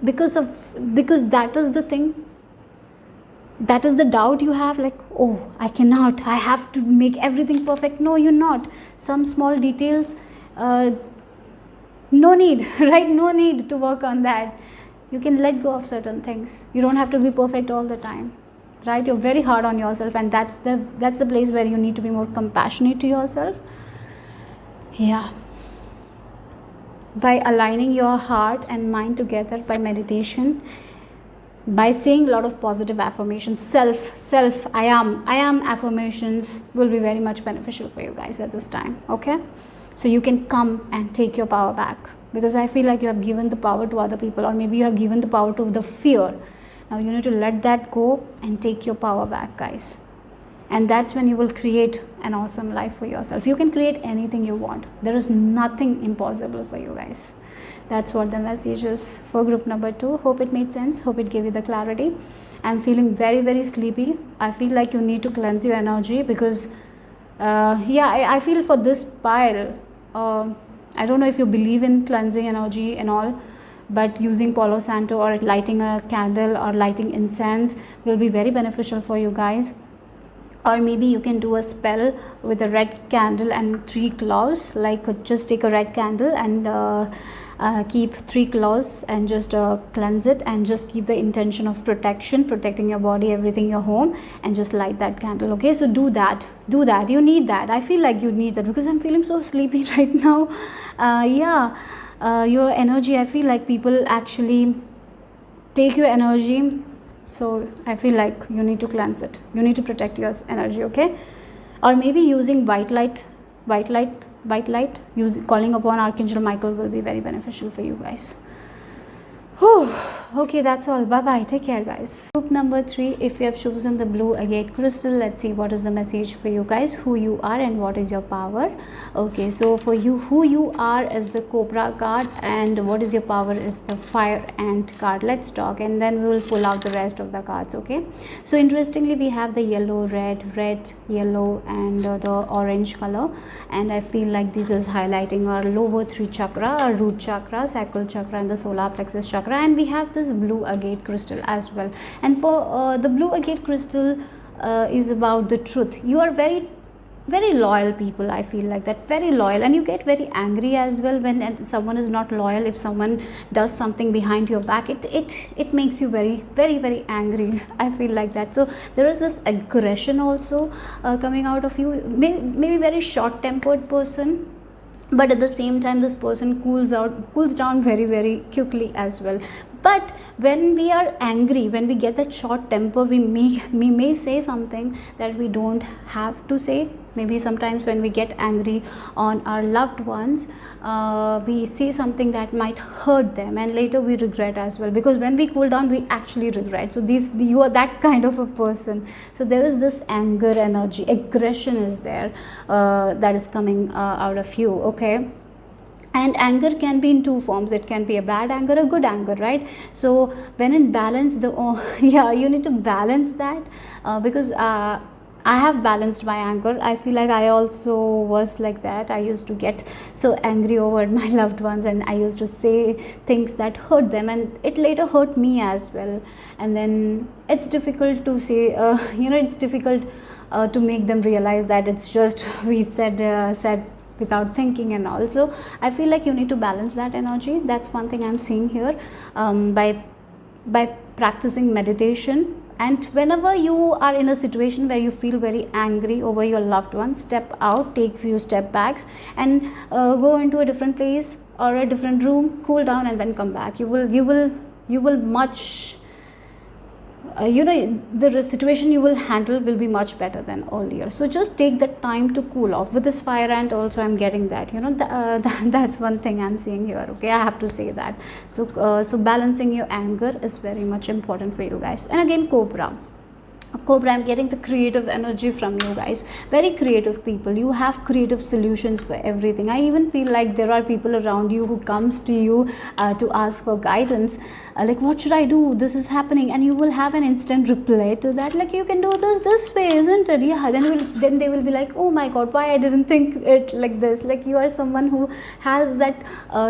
A: Because that is the thing, that is the doubt you have, like, oh, I cannot, I have to make everything perfect. No, you're not. Some small details, no need, right? No need to work on that. You can let go of certain things. You don't have to be perfect all the time, right? You're very hard on yourself, and that's the place where you need to be more compassionate to yourself. Yeah. By aligning your heart and mind together by meditation, by saying a lot of positive affirmations, self, I am affirmations will be very much beneficial for you guys at this time. Okay, so you can come and take your power back, because I feel like you have given the power to other people, or maybe you have given the power to the fear. Now you need to let that go and take your power back, guys. And that's when you will create an awesome life for yourself. You can create anything you want. There is nothing impossible for you guys. That's what the message is for group number 2. Hope it made sense. Hope it gave you the clarity. I'm feeling very, very sleepy. I feel like you need to cleanse your energy, because I feel for this pile, I don't know if you believe in cleansing energy and all, but using Palo Santo or lighting a candle or lighting incense will be very beneficial for you guys. Or maybe you can do a spell with a red candle and 3 claws. Like, just take a red candle and keep 3 claws and just cleanse it, and just keep the intention of protecting your body, everything, your home, and just light that candle. Okay, so do that. You need that. I feel like you need that, because I'm feeling so sleepy right now. Your energy, I feel like people actually take your energy. So I feel like you need to cleanse it. You need to protect your energy, okay? Or maybe using white light, calling upon Archangel Michael will be very beneficial for you guys. Whew. Okay, that's all. Bye bye. Take care, guys. Group number 3, if you have chosen the blue agate crystal, let's see what is the message for you guys, who you are and what is your power. Okay, so for you, who you are is the Cobra card, and what is your power is the Fire Ant card. Let's talk, and then we will pull out the rest of the cards. Okay, so interestingly, we have the yellow, red, yellow, and the orange color, and I feel like this is highlighting our lower 3 chakra, our root chakra, sacral chakra, and the solar plexus chakra. And we have this blue agate crystal as well. And for the blue agate crystal is about the truth. You are very loyal people, I feel like that, very loyal, and you get very angry as well when someone is not loyal. If someone does something behind your back, it makes you very angry. I feel like that. So there is this aggression also coming out of you. Maybe very short tempered person, but at the same time this person cools down very quickly as well. But when we are angry, when we get that short temper, we may say something that we don't have to say. Maybe sometimes when we get angry on our loved ones, we say something that might hurt them, and later we regret as well, because when we cool down we actually regret. So you are that kind of a person. So there is this anger energy, aggression is there, that is coming out of you. Okay, and anger can be in 2 forms. It can be a bad anger, a good anger, right? So when in balance, yeah, you need to balance that, because I have balanced my anger. I feel like I also was like that. I used to get so angry over my loved ones, and I used to say things that hurt them, and it later hurt me as well. And then it's difficult to say, it's difficult to make them realize that it's just we said without thinking and all. So I feel like you need to balance that energy. That's one thing I'm seeing here, by practicing meditation. And whenever you are in a situation where you feel very angry over your loved one, step out, take few step backs, and go into a different place or a different room, cool down, and then come back. You will much the situation you will handle will be much better than earlier. So just take the time to cool off. With this fire ant also I'm getting that, that's one thing I'm seeing here. Okay, I have to say that. So balancing your anger is very much important for you guys. And again, Cobra, I'm getting the creative energy from you guys. Very creative people. You have creative solutions for everything. I even feel like there are people around you who comes to you to ask for guidance, like what should I do, this is happening, and you will have an instant reply to that, like you can do this way, isn't it? Yeah, then they will be like, oh my god, why I didn't think it like this. Like you are someone who has that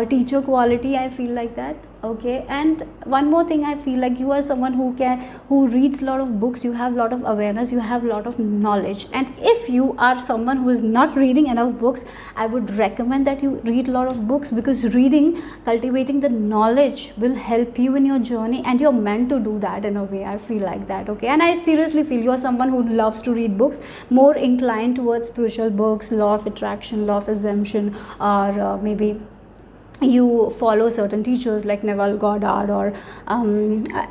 A: teacher quality. I feel like that. Okay, and one more thing, I feel like you are someone who reads a lot of books. You have a lot of awareness, you have a lot of knowledge. And if you are someone who is not reading enough books, I would recommend that you read a lot of books, because cultivating the knowledge will help you in your journey, and you're meant to do that in a way. I feel like that. Okay, and I seriously feel you're someone who loves to read books, more inclined towards spiritual books, law of attraction, law of assumption, or maybe you follow certain teachers like Neville Goddard or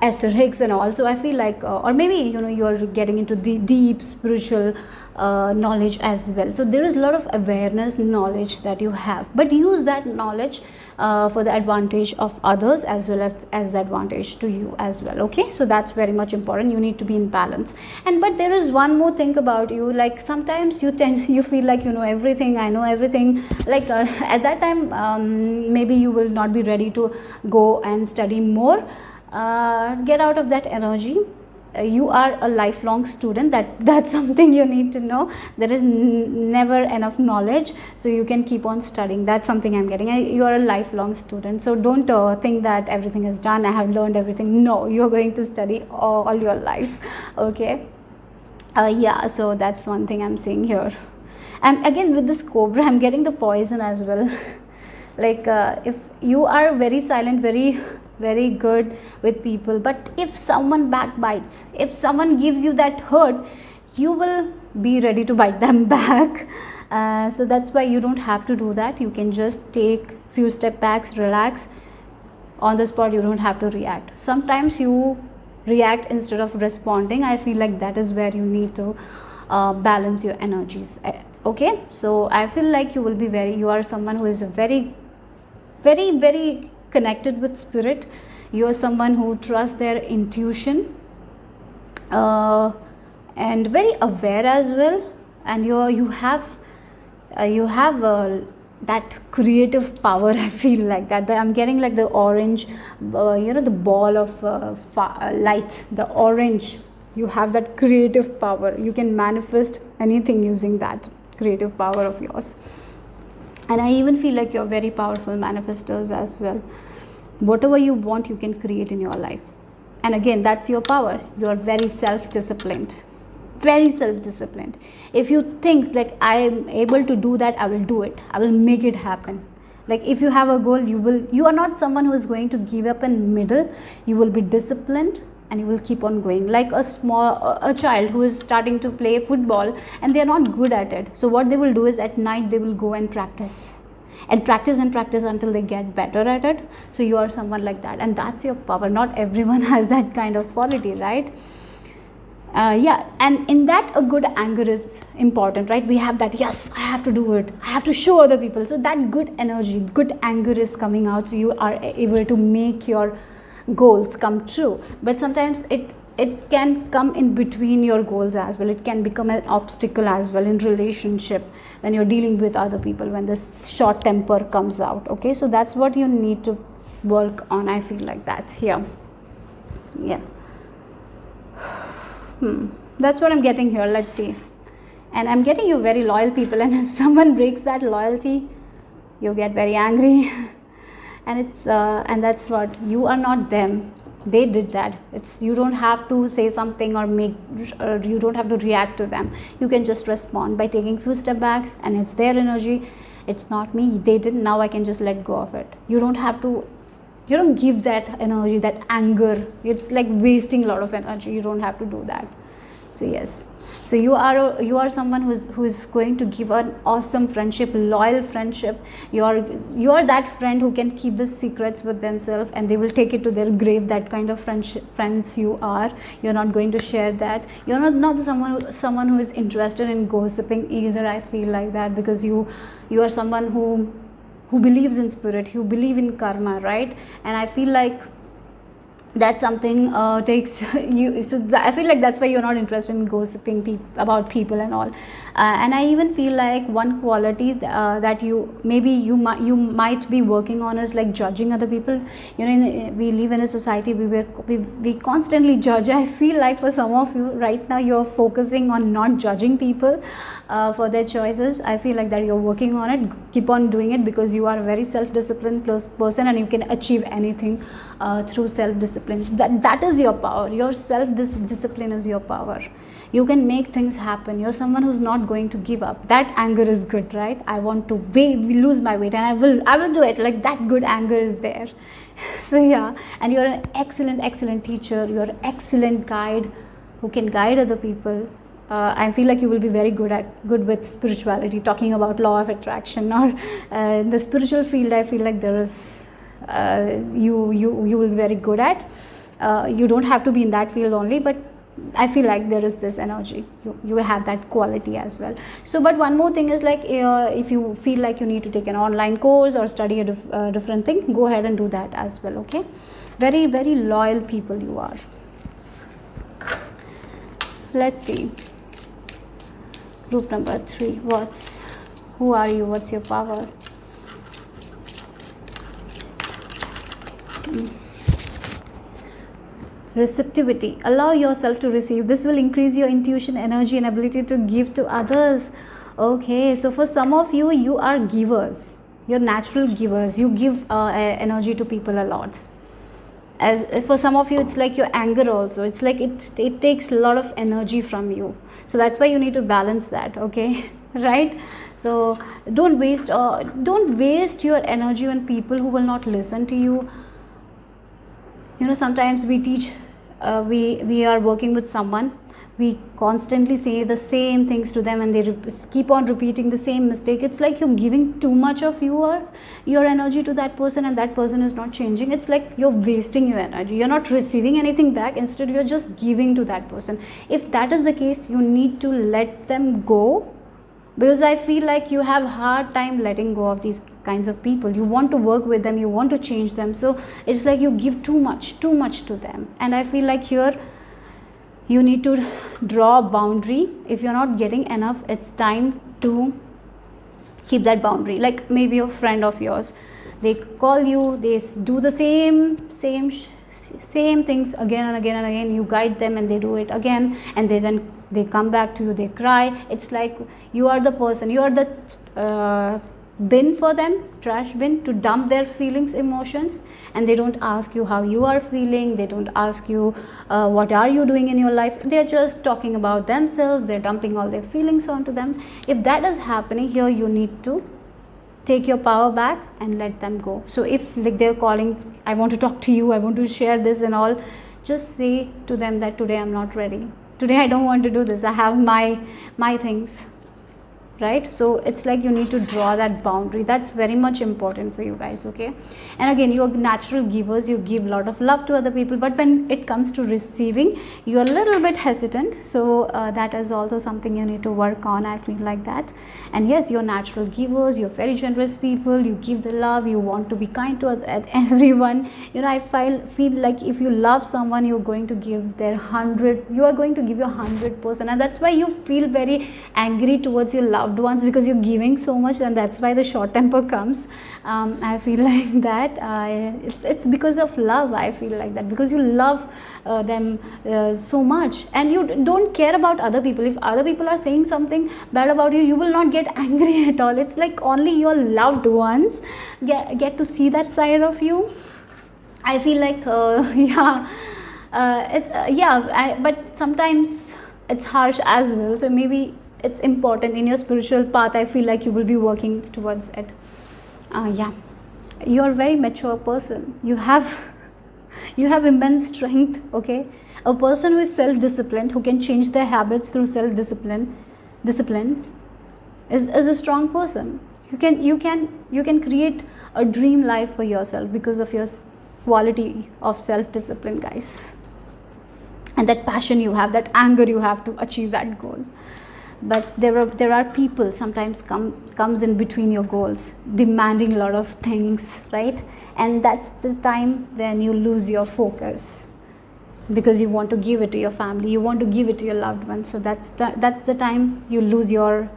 A: Esther Hicks and all. So I feel like, or maybe you're getting into the deep spiritual knowledge as well. So there is a lot of awareness, knowledge that you have, but use that knowledge for the advantage of others as well as the advantage to you as well. Okay, so that's very much important. You need to be in balance. But there is one more thing about you, like sometimes you feel like you know everything, I know everything, like at that time maybe you will not be ready to go and study more. Get out of that energy. You are a lifelong student. That's something you need to know. There is never enough knowledge, so you can keep on studying. That's something I'm getting. You are a lifelong student, so don't think that everything is done, I have learned everything. No, you're going to study all your life. Okay, yeah, so that's one thing I'm seeing here. And again, with this Cobra, I'm getting the poison as well. Like if you are very silent, very good with people, but if someone backbites, if someone gives you that hurt, you will be ready to bite them back. So that's why you don't have to do that. You can just take few step backs, relax. On the spot, you don't have to react. Sometimes you react instead of responding. I feel like that is where you need to balance your energies. Okay, so I feel like you are someone who is very connected with spirit. You are someone who trusts their intuition, and very aware as well, and you have that creative power. I feel like that I'm getting like the orange, the ball of light, the orange. You have that creative power. You can manifest anything using that creative power of yours. And I even feel like you're very powerful manifestors as well. Whatever you want, you can create in your life. And again, that's your power. You're very self-disciplined. Very self-disciplined. If you think like I am able to do that, I will do it. I will make it happen. Like if you have a goal, you are not someone who is going to give up in middle. You will be disciplined and you will keep on going. Like a child who is starting to play football and they are not good at it. So what they will do is at night they will go and practice. And practice until they get better at it. So you are someone like that, and that's your power. Not everyone has that kind of quality, right? And in that a good anger is important, right? We have that, yes, I have to do it, I have to show other people. So that good energy, good anger is coming out, so you are able to make your goals come true. But sometimes it can come in between your goals as well. It can become an obstacle as well in relationship when you're dealing with other people, when this short temper comes out. Okay, so that's what you need to work on. I feel like that here. Yeah. That's what I'm getting here. Let's see. And I'm getting you very loyal people, and if someone breaks that loyalty, you get very angry. And it's and that's what, you are not them. They did that. You don't have to say something or you don't have to react to them. You can just respond by taking few step backs, and it's their energy. It's not me. They didn't. Now I can just let go of it. You don't give that energy, that anger. It's like wasting a lot of energy. You don't have to do that. So yes. So you are someone who is going to give an awesome friendship, loyal friendship. You are that friend who can keep the secrets with themselves, and they will take it to their grave. That kind of friends you are. You're not going to share that. You're not someone who is interested in gossiping either. I feel like that, because you are someone who believes in spirit, who believe in karma, right? And I feel like that's something takes you. So I feel like that's why you're not interested in gossiping about people and all. And I even feel like one quality that you might be working on is like judging other people. We live in a society we constantly judge. I feel like for some of you right now, you're focusing on not judging people for their choices. I feel like that you're working on it. Keep on doing it, because you are a very self-disciplined person, and you can achieve anything through self-discipline. That is your power. Your self-discipline is your power. You can make things happen. You're someone who's not going to give up. That anger is good, right? I want to lose my weight, and I will do it. Like that good anger is there. So yeah, and you're an excellent teacher. You're an excellent guide who can guide other people. I feel like you will be very good with spirituality, talking about law of attraction, or in the spiritual field. I feel like there is you will be very good at. You don't have to be in that field only, but I feel like there is this energy. You have that quality as well. So, but one more thing is like, if you feel like you need to take an online course or study a different thing, go ahead and do that as well. Okay, very very loyal people you are. Let's see. Group number 3. Who are you? What's your power? Receptivity. Allow yourself to receive. This will increase your intuition, energy, and ability to give to others. Okay, so for some of you, you are givers. You're natural givers. You give energy to people a lot. As for some of you, it's like your anger also. It's like it takes a lot of energy from you. So that's why you need to balance that. Okay, right? So don't waste your energy on people who will not listen to you. Sometimes we teach. We are working with someone. We constantly say the same things to them, and they keep on repeating the same mistake. It's like you're giving too much of your energy to that person, and that person is not changing. It's like you're wasting your energy. You're not receiving anything back. Instead, you're just giving to that person. If that is the case, you need to let them go, because I feel like you have hard time letting go of these kinds of people. You want to work with them, you want to change them, so it's like you give too much to them. And I feel like here you need to draw a boundary. If you're not getting enough, it's time to keep that boundary. Like maybe a friend of yours, they call you, they do the same things again and again and again. You guide them and they do it again, and they come back to you, they cry. It's like you are the person, you are the bin for them, trash bin, to dump their feelings, emotions, and they don't ask you how you are feeling. They don't ask you what are you doing in your life. They're just talking about themselves, they're dumping all their feelings onto them. If that is happening here, you need to take your power back and let them go. So if like they're calling, I want to talk to you, I want to share this and all, just say to them that today I'm not ready, today I don't want to do this, I have my things, right? So it's like you need to draw that boundary. That's very much important for you guys, okay? And again, you are natural givers, you give a lot of love to other people, but when it comes to receiving, you are a little bit hesitant. So that is also something you need to work on, I feel like that. And yes, you're natural givers, you're very generous people, you give the love, you want to be kind to everyone. You know, I feel like if you love someone, you're going to give their 100, you are going to give your 100%, and that's why you feel very angry towards your loved ones, because you're giving so much, and that's why the short temper comes. I feel like that it's because of love. I feel like that because you love them so much, and you don't care about other people. If other people are saying something bad about you, you will not get angry at all. It's like only your loved ones get to see that side of you. I feel like but sometimes it's harsh as well. So maybe it's important in your spiritual path. I feel like you will be working towards it. You're a very mature person. You have immense strength, okay? A person who is self-disciplined, who can change their habits through disciplines is a strong person. You can create a dream life for yourself because of your quality of self-discipline, guys, and that passion you have, that anger you have to achieve that goal. But there are people sometimes comes in between your goals, demanding a lot of things, right? And that's the time when you lose your focus, because you want to give it to your family, you want to give it to your loved ones. So that's the time you lose your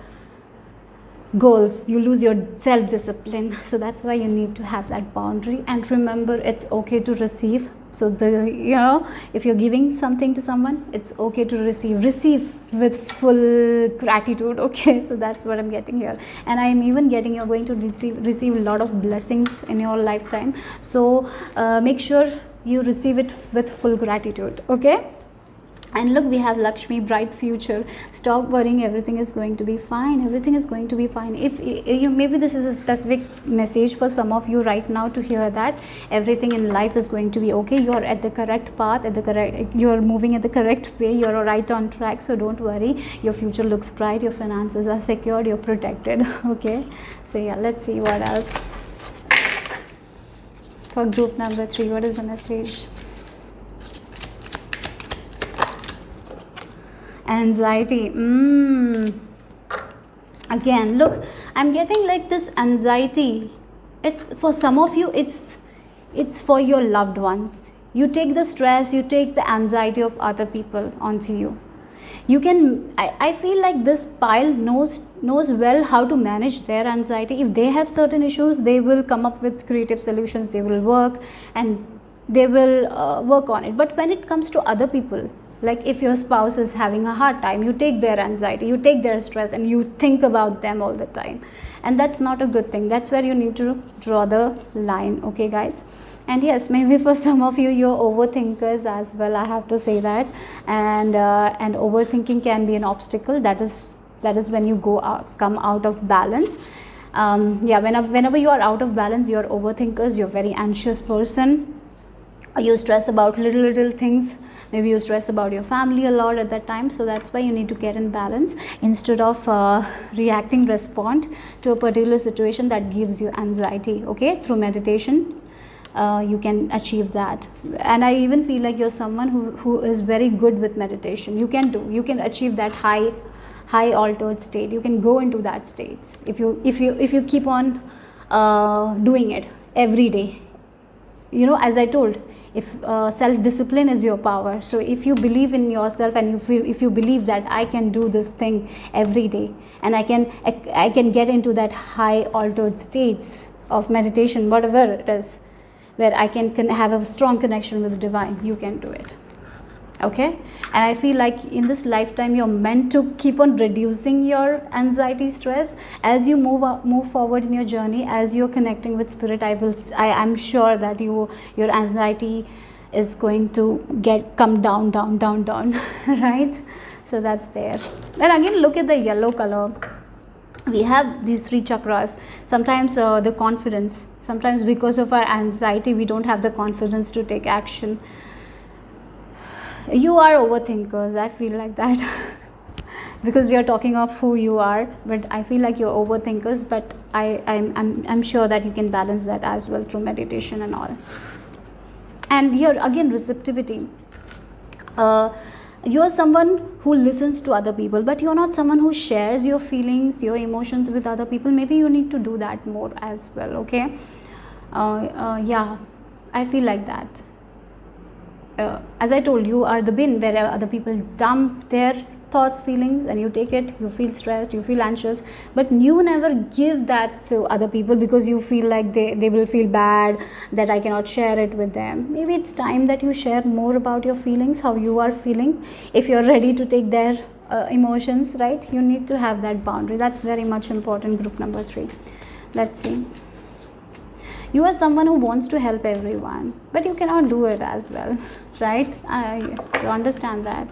A: goals, you lose your self-discipline. So that's why you need to have that boundary. And remember, it's okay to receive. So if you're giving something to someone, it's okay to receive with full gratitude, okay? So that's what I'm getting here. And I'm even getting you're going to receive a lot of blessings in your lifetime. So make sure you receive it with full gratitude, okay? And look, we have Lakshmi, bright future. Stop worrying, everything is going to be fine. Everything is going to be fine. If you, maybe this is a specific message for some of you right now to hear that everything in life is going to be okay. You are at the correct path, you are moving at the correct way. You are right on track. So don't worry. Your future looks bright. Your finances are secured. You're protected. Okay. So yeah, let's see what else. For group number 3, what is the message? Anxiety. Again, look, I'm getting like this anxiety. It's for some of you, it's for your loved ones. You take the stress, you take the anxiety of other people onto you. You can, I feel like this pile knows well how to manage their anxiety. If they have certain issues, they will come up with creative solutions. They will work and they will work on it. But when it comes to other people, like if your spouse is having a hard time, you take their anxiety, you take their stress, and you think about them all the time. And that's not a good thing. That's where you need to draw the line, okay, guys? And yes, maybe for some of you, you're overthinkers as well, I have to say that. And overthinking can be an obstacle. That is when you come out of balance. Whenever you are out of balance, you're overthinkers, you're a very anxious person. You stress about little things. Maybe you stress about your family a lot at that time. So that's why you need to get in balance. Instead of respond to a particular situation that gives you anxiety, okay? Through meditation, you can achieve that. And I even feel like you're someone who is very good with meditation. You can achieve that high high altered state. You can go into that state if you keep on doing it every day. You know, as I told, if self discipline is your power, so if you believe in yourself and if you believe that I can do this thing every day, and I can get into that high altered states of meditation, whatever it is, where I can have a strong connection with the divine, you can do it. Okay, and I feel like in this lifetime you're meant to keep on reducing your anxiety, stress as you move forward in your journey. As you're connecting with spirit, I'm sure that your anxiety is going to come down right? So that's there. And again, look at the yellow color. We have these 3 chakras. Sometimes the confidence, sometimes because of our anxiety we don't have the confidence to take action. You are overthinkers, I feel like that. Because we are talking of who you are, but I feel like you're overthinkers, but I'm sure that you can balance that as well through meditation and all. And here again, receptivity. You're someone who listens to other people, but you're not someone who shares your feelings, your emotions with other people. Maybe you need to do that more as well. Okay, yeah, I feel like that. As I told you, are the bin where other people dump their thoughts, feelings, and you take it. You feel stressed, you feel anxious, but you never give that to other people because you feel like they will feel bad that I cannot share it with them. Maybe it's time that you share more about your feelings, how you are feeling. If you're ready to take their emotions, right, you need to have that boundary. That's very much important. Group number 3. Let's see. You are someone who wants to help everyone, but you cannot do it as well, right? You understand that.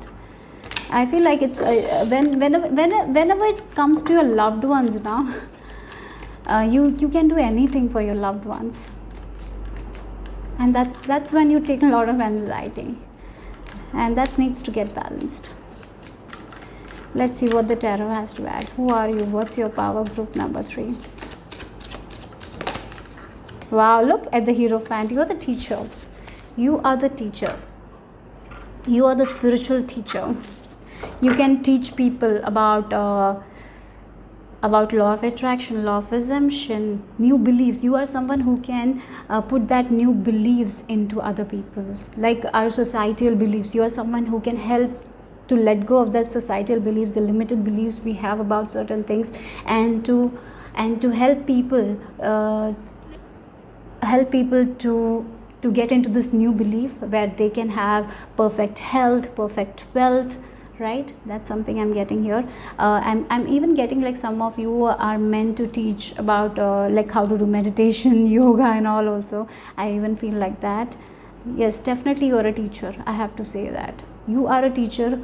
A: I feel like it's whenever it comes to your loved ones now, you can do anything for your loved ones, and that's when you take a lot of anxiety, and that needs to get balanced. Let's see what the tarot has to add. Who are you? What's your power? Group number 3. Wow, look at the Hierophant. You are the teacher. You are the teacher. You are the spiritual teacher. You can teach people about law of attraction, law of assumption, new beliefs. You are someone who can put that new beliefs into other people, like our societal beliefs. You are someone who can help to let go of that societal beliefs, the limited beliefs we have about certain things, and to help people to get into this new belief where they can have perfect health, perfect wealth, right? That's something I'm getting here. I'm even getting like some of you are meant to teach about like how to do meditation, yoga and all also. I even feel like that. Yes, definitely you're a teacher. I have to say that. You are a teacher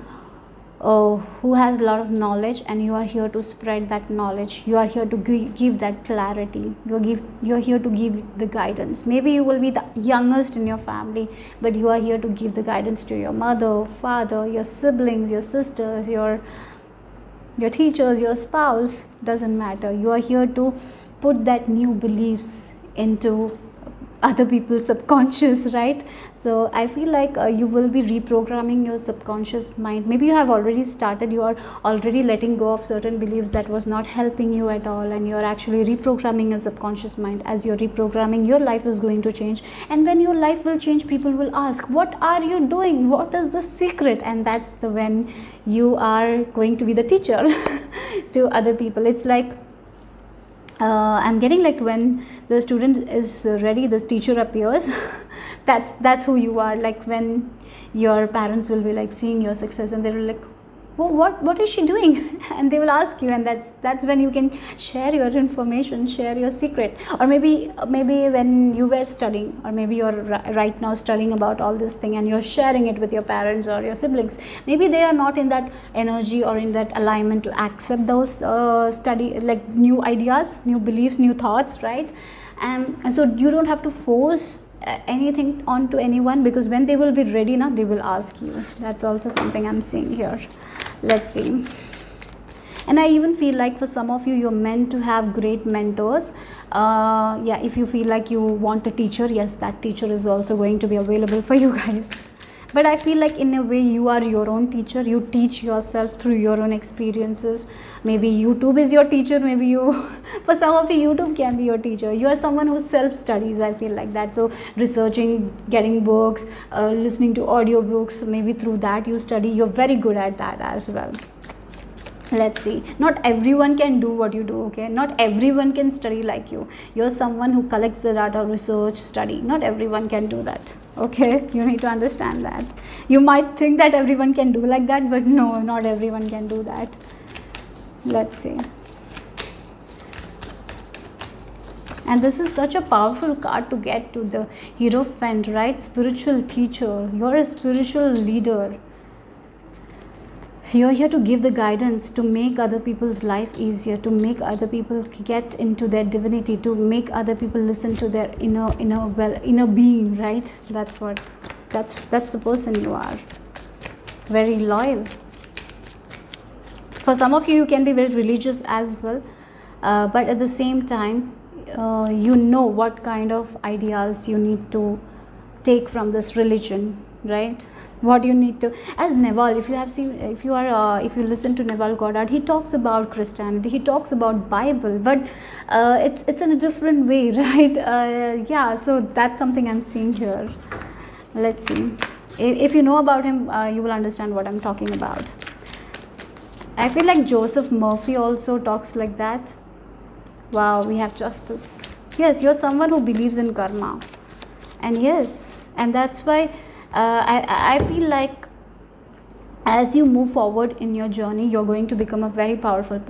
A: who has a lot of knowledge, and you are here to spread that knowledge. You are here to give that clarity. You're here to give the guidance. Maybe you will be the youngest in your family, but you are here to give the guidance to your mother, father, your siblings, your sisters, your teachers, your spouse. Doesn't matter. You are here to put that new beliefs into other people's subconscious, right? So I feel like you will be reprogramming your subconscious mind. Maybe you have already started. You are already letting go of certain beliefs that was not helping you at all, and you are actually reprogramming your subconscious mind. As you're reprogramming, your life is going to change, and when your life will change, people will ask, what are you doing? What is the secret? And that's when you are going to be the teacher to other people. It's like I'm getting like when the student is ready, the teacher appears. that's who you are. Like when your parents will be like seeing your success, and they will like, well, what is she doing? And they will ask you, and that's when you can share your information, share your secret. Or maybe when you were studying, or maybe you're right now studying about all this thing, and you're sharing it with your parents or your siblings. Maybe they are not in that energy or in that alignment to accept those study, like new ideas, new beliefs, new thoughts, right? And so you don't have to force anything onto anyone, because when they will be ready now, they will ask you. That's also something I'm seeing here. Let's see. And I even feel like for some of you, you're meant to have great mentors. Yeah, if you feel like you want a teacher, yes, that teacher is also going to be available for you guys. But I feel like in a way you are your own teacher. You teach yourself through your own experiences. Maybe YouTube is your teacher. Maybe you for some of you YouTube can be your teacher. You are someone who self studies, I feel like that. So researching, getting books, listening to audiobooks, maybe through that you study. You're very good at that as well. Let's see, not everyone can do what you do, okay? Not everyone can study like you. You're someone who collects the data, research, study. Not everyone can do that, okay? You need to understand that. You might think that everyone can do like that, but no, not everyone can do that. Let's see. And this is such a powerful card to get to, the Hierophant, right? Spiritual teacher. You're a spiritual leader. You're here to give the guidance, to make other people's life easier, to make other people get into their divinity, to make other people listen to their inner being, right? That's the person you are. Very loyal. For some of you, you can be very religious as well, but at the same time, you know what kind of ideas you need to take from this religion, right? What you need to, as Neville, if you listen to Neville Goddard, he talks about Christianity, he talks about Bible, but it's in a different way, right? Yeah, so that's something I'm seeing here. Let's see, if you know about him, you will understand what I'm talking about. I feel like Joseph Murphy also talks like that. Wow, we have justice. Yes, you're someone who believes in karma, and yes, and that's why I feel like as you move forward in your journey, you're going to become a very powerful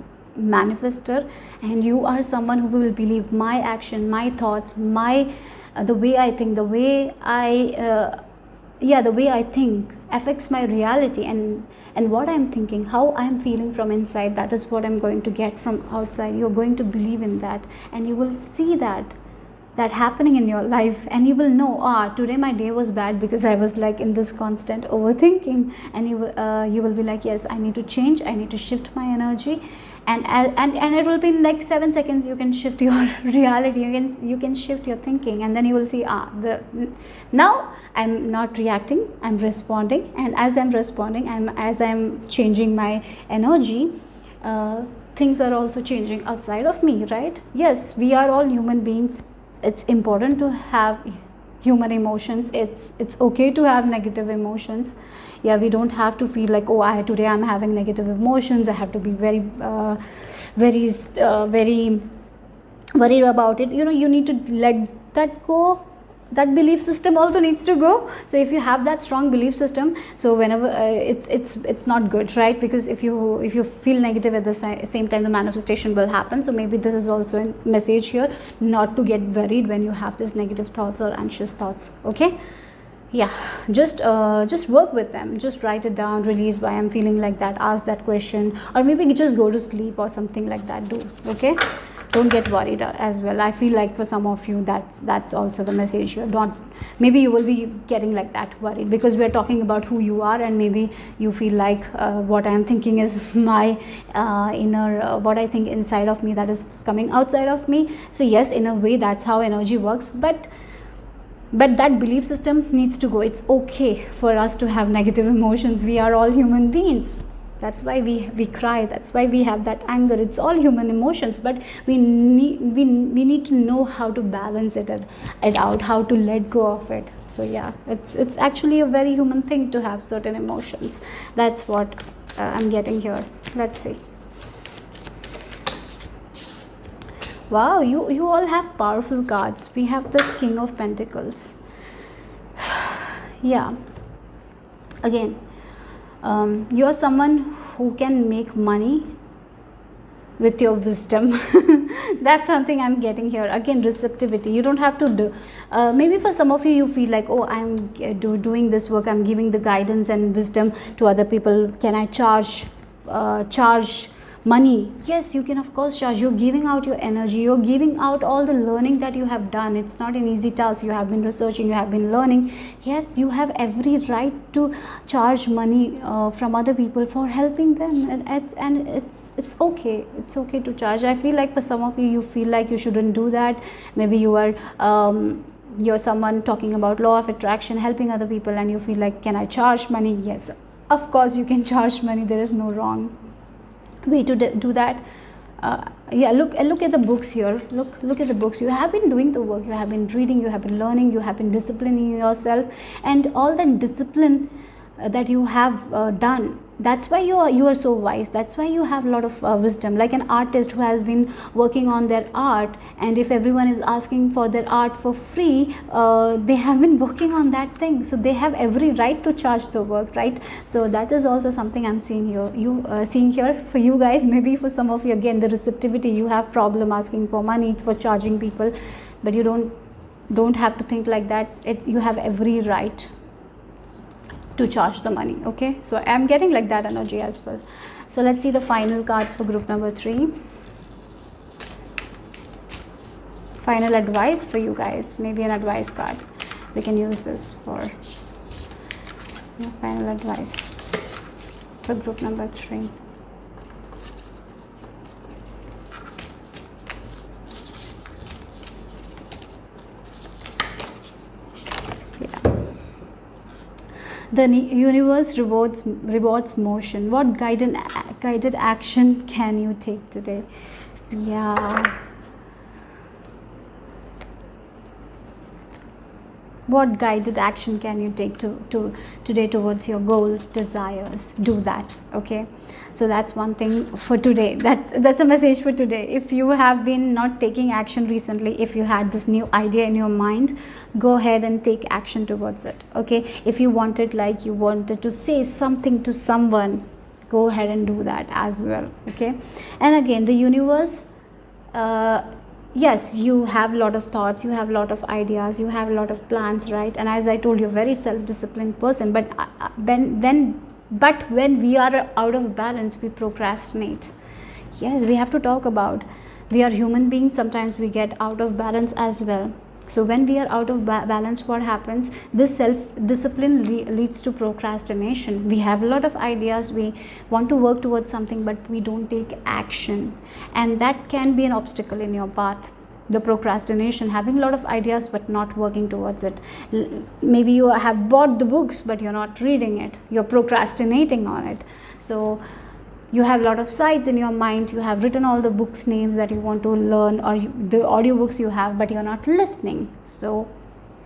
A: manifester, and you are someone who will believe my action, my thoughts, the way I think, the way I think affects my reality, and what I'm thinking, how I'm feeling from inside, that is what I'm going to get from outside. You're going to believe in that, and you will see that happening in your life, and you will know, today my day was bad because I was like in this constant overthinking, and you will be like, yes, I need to change, I need to shift my energy, and it will be in like 7 seconds. You can shift your reality, you can shift your thinking, and then you will see, now I'm not reacting, I'm responding, and as I'm responding, as I'm changing my energy, things are also changing outside of me, right? Yes, we are all human beings. It's important to have human emotions. It's okay to have negative emotions. Yeah, we don't have to feel like, today I'm having negative emotions, I have to be very worried about it. You need to let that go. That belief system also needs to go. So if you have that strong belief system, so whenever it's not good, right? Because if you feel negative at the same time, the manifestation will happen. So maybe this is also a message here, not to get worried when you have these negative thoughts or anxious thoughts, okay? Yeah, just work with them. Just write it down, release why I'm feeling like that, ask that question, or maybe just go to sleep or something like that. Do, okay? Don't get worried as well. I feel like for some of you, that's also the message here. Maybe you will be getting like that worried, because we're talking about who you are, and maybe you feel like what I'm thinking is my inner, what I think inside of me, that is coming outside of me. So yes, in a way, that's how energy works, but that belief system needs to go. It's okay for us to have negative emotions. We are all human beings. That's why we cry, that's why we have that anger. It's all human emotions, but we need to know how to balance it out, how to let go of it. So yeah, it's actually a very human thing to have certain emotions. That's what I'm getting here. Let's see. Wow, you all have powerful cards. We have this King of Pentacles. Yeah, again, you are someone who can make money with your wisdom. That's something I'm getting here. Again, receptivity. You don't have to do, maybe for some of you feel like, I'm doing this work, I'm giving the guidance and wisdom to other people. Can I charge money? Yes, you can of course charge. You're giving out your energy, you're giving out all the learning that you have done. It's not an easy task. You have been researching, you have been learning. Yes, you have every right to charge money from other people for helping them, and it's okay. It's okay to charge. I feel like for some of you, you feel like you shouldn't do that. Maybe you are you're someone talking about law of attraction, helping other people, and you feel like, can I charge money? Yes, of course you can charge money. There is no wrong way to do that. Yeah, look at the books here. Look at the books. You have been doing the work. You have been reading. You have been learning. You have been disciplining yourself, and all that discipline that you have done, that's why you are so wise. That's why you have a lot of wisdom. Like an artist who has been working on their art, and if everyone is asking for their art for free, they have been working on that thing, so they have every right to charge the work, right? So that is also something I'm seeing here. Seeing here for you guys. Maybe for some of you, again, the receptivity, you have problem asking for money, for charging people, but you don't have to think like that. You have every right to charge the money. Okay, so I'm getting like that energy as well. So let's see the final cards for group number 3. Final advice for you guys, maybe an advice card. We can use this for final advice for group number 3. The universe rewards motion. What guided action can you take today? Yeah. What guided action can you take today towards your goals, desires? Do that. Okay. So that's one thing for today. That's a message for today. If you have been not taking action recently, if you had this new idea in your mind, go ahead and take action towards it. Okay. If you wanted to say something to someone, go ahead and do that as well. Okay. And again, the universe, yes, you have a lot of thoughts, you have a lot of ideas, you have a lot of plans, right? And as I told you, very self-disciplined person, but when we are out of balance, we procrastinate. Yes, we have to talk about, we are human beings, sometimes we get out of balance as well. So when we are out of balance, what happens? This self-discipline leads to procrastination. We have a lot of ideas, we want to work towards something, but we don't take action, and that can be an obstacle in your path. The procrastination, having a lot of ideas but not working towards it. Maybe you have bought the books but you're not reading it, you're procrastinating on it. So you have a lot of sites in your mind, you have written all the books names that you want to learn, or the audiobooks you have, but you're not listening. So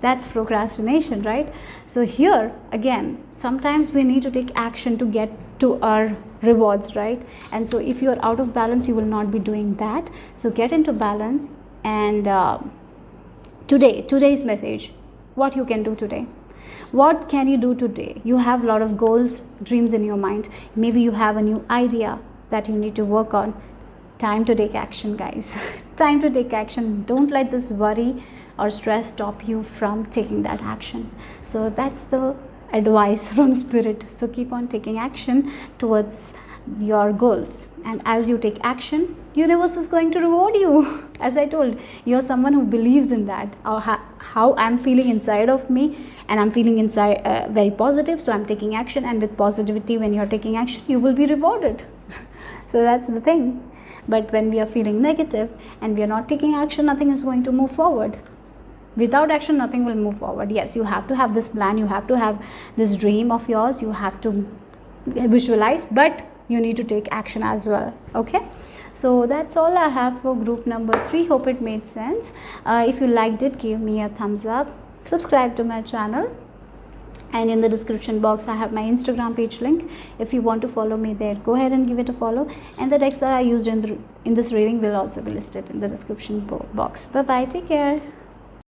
A: that's procrastination, right? So here again, sometimes we need to take action to get to our rewards, right? And so if you're out of balance, you will not be doing that. So get into balance. And today's message, what you can do today. What can you do today? You have a lot of goals, dreams in your mind. Maybe you have a new idea that you need to work on. Time to take action, guys. Time to take action. Don't let this worry or stress stop you from taking that action. So that's the advice from Spirit. So keep on taking action towards your goals, and as you take action, universe is going to reward you. As I told, you're someone who believes in that. How I'm feeling inside of me, and I'm feeling inside very positive, so I'm taking action, and with positivity, when you're taking action, you will be rewarded. So that's the thing. But when we are feeling negative and we are not taking action, nothing is going to move forward. Without action, nothing will move forward. Yes, you have to have this plan, you have to have this dream of yours, you have to visualize, but you need to take action as well. Okay, so that's all I have for group number 3. Hope it made sense. If you liked it, give me a thumbs up, subscribe to my channel, and in the description box I have my Instagram page link. If you want to follow me there, go ahead and give it a follow, and the decks that I used in this reading will also be listed in the description box. Bye bye, take care.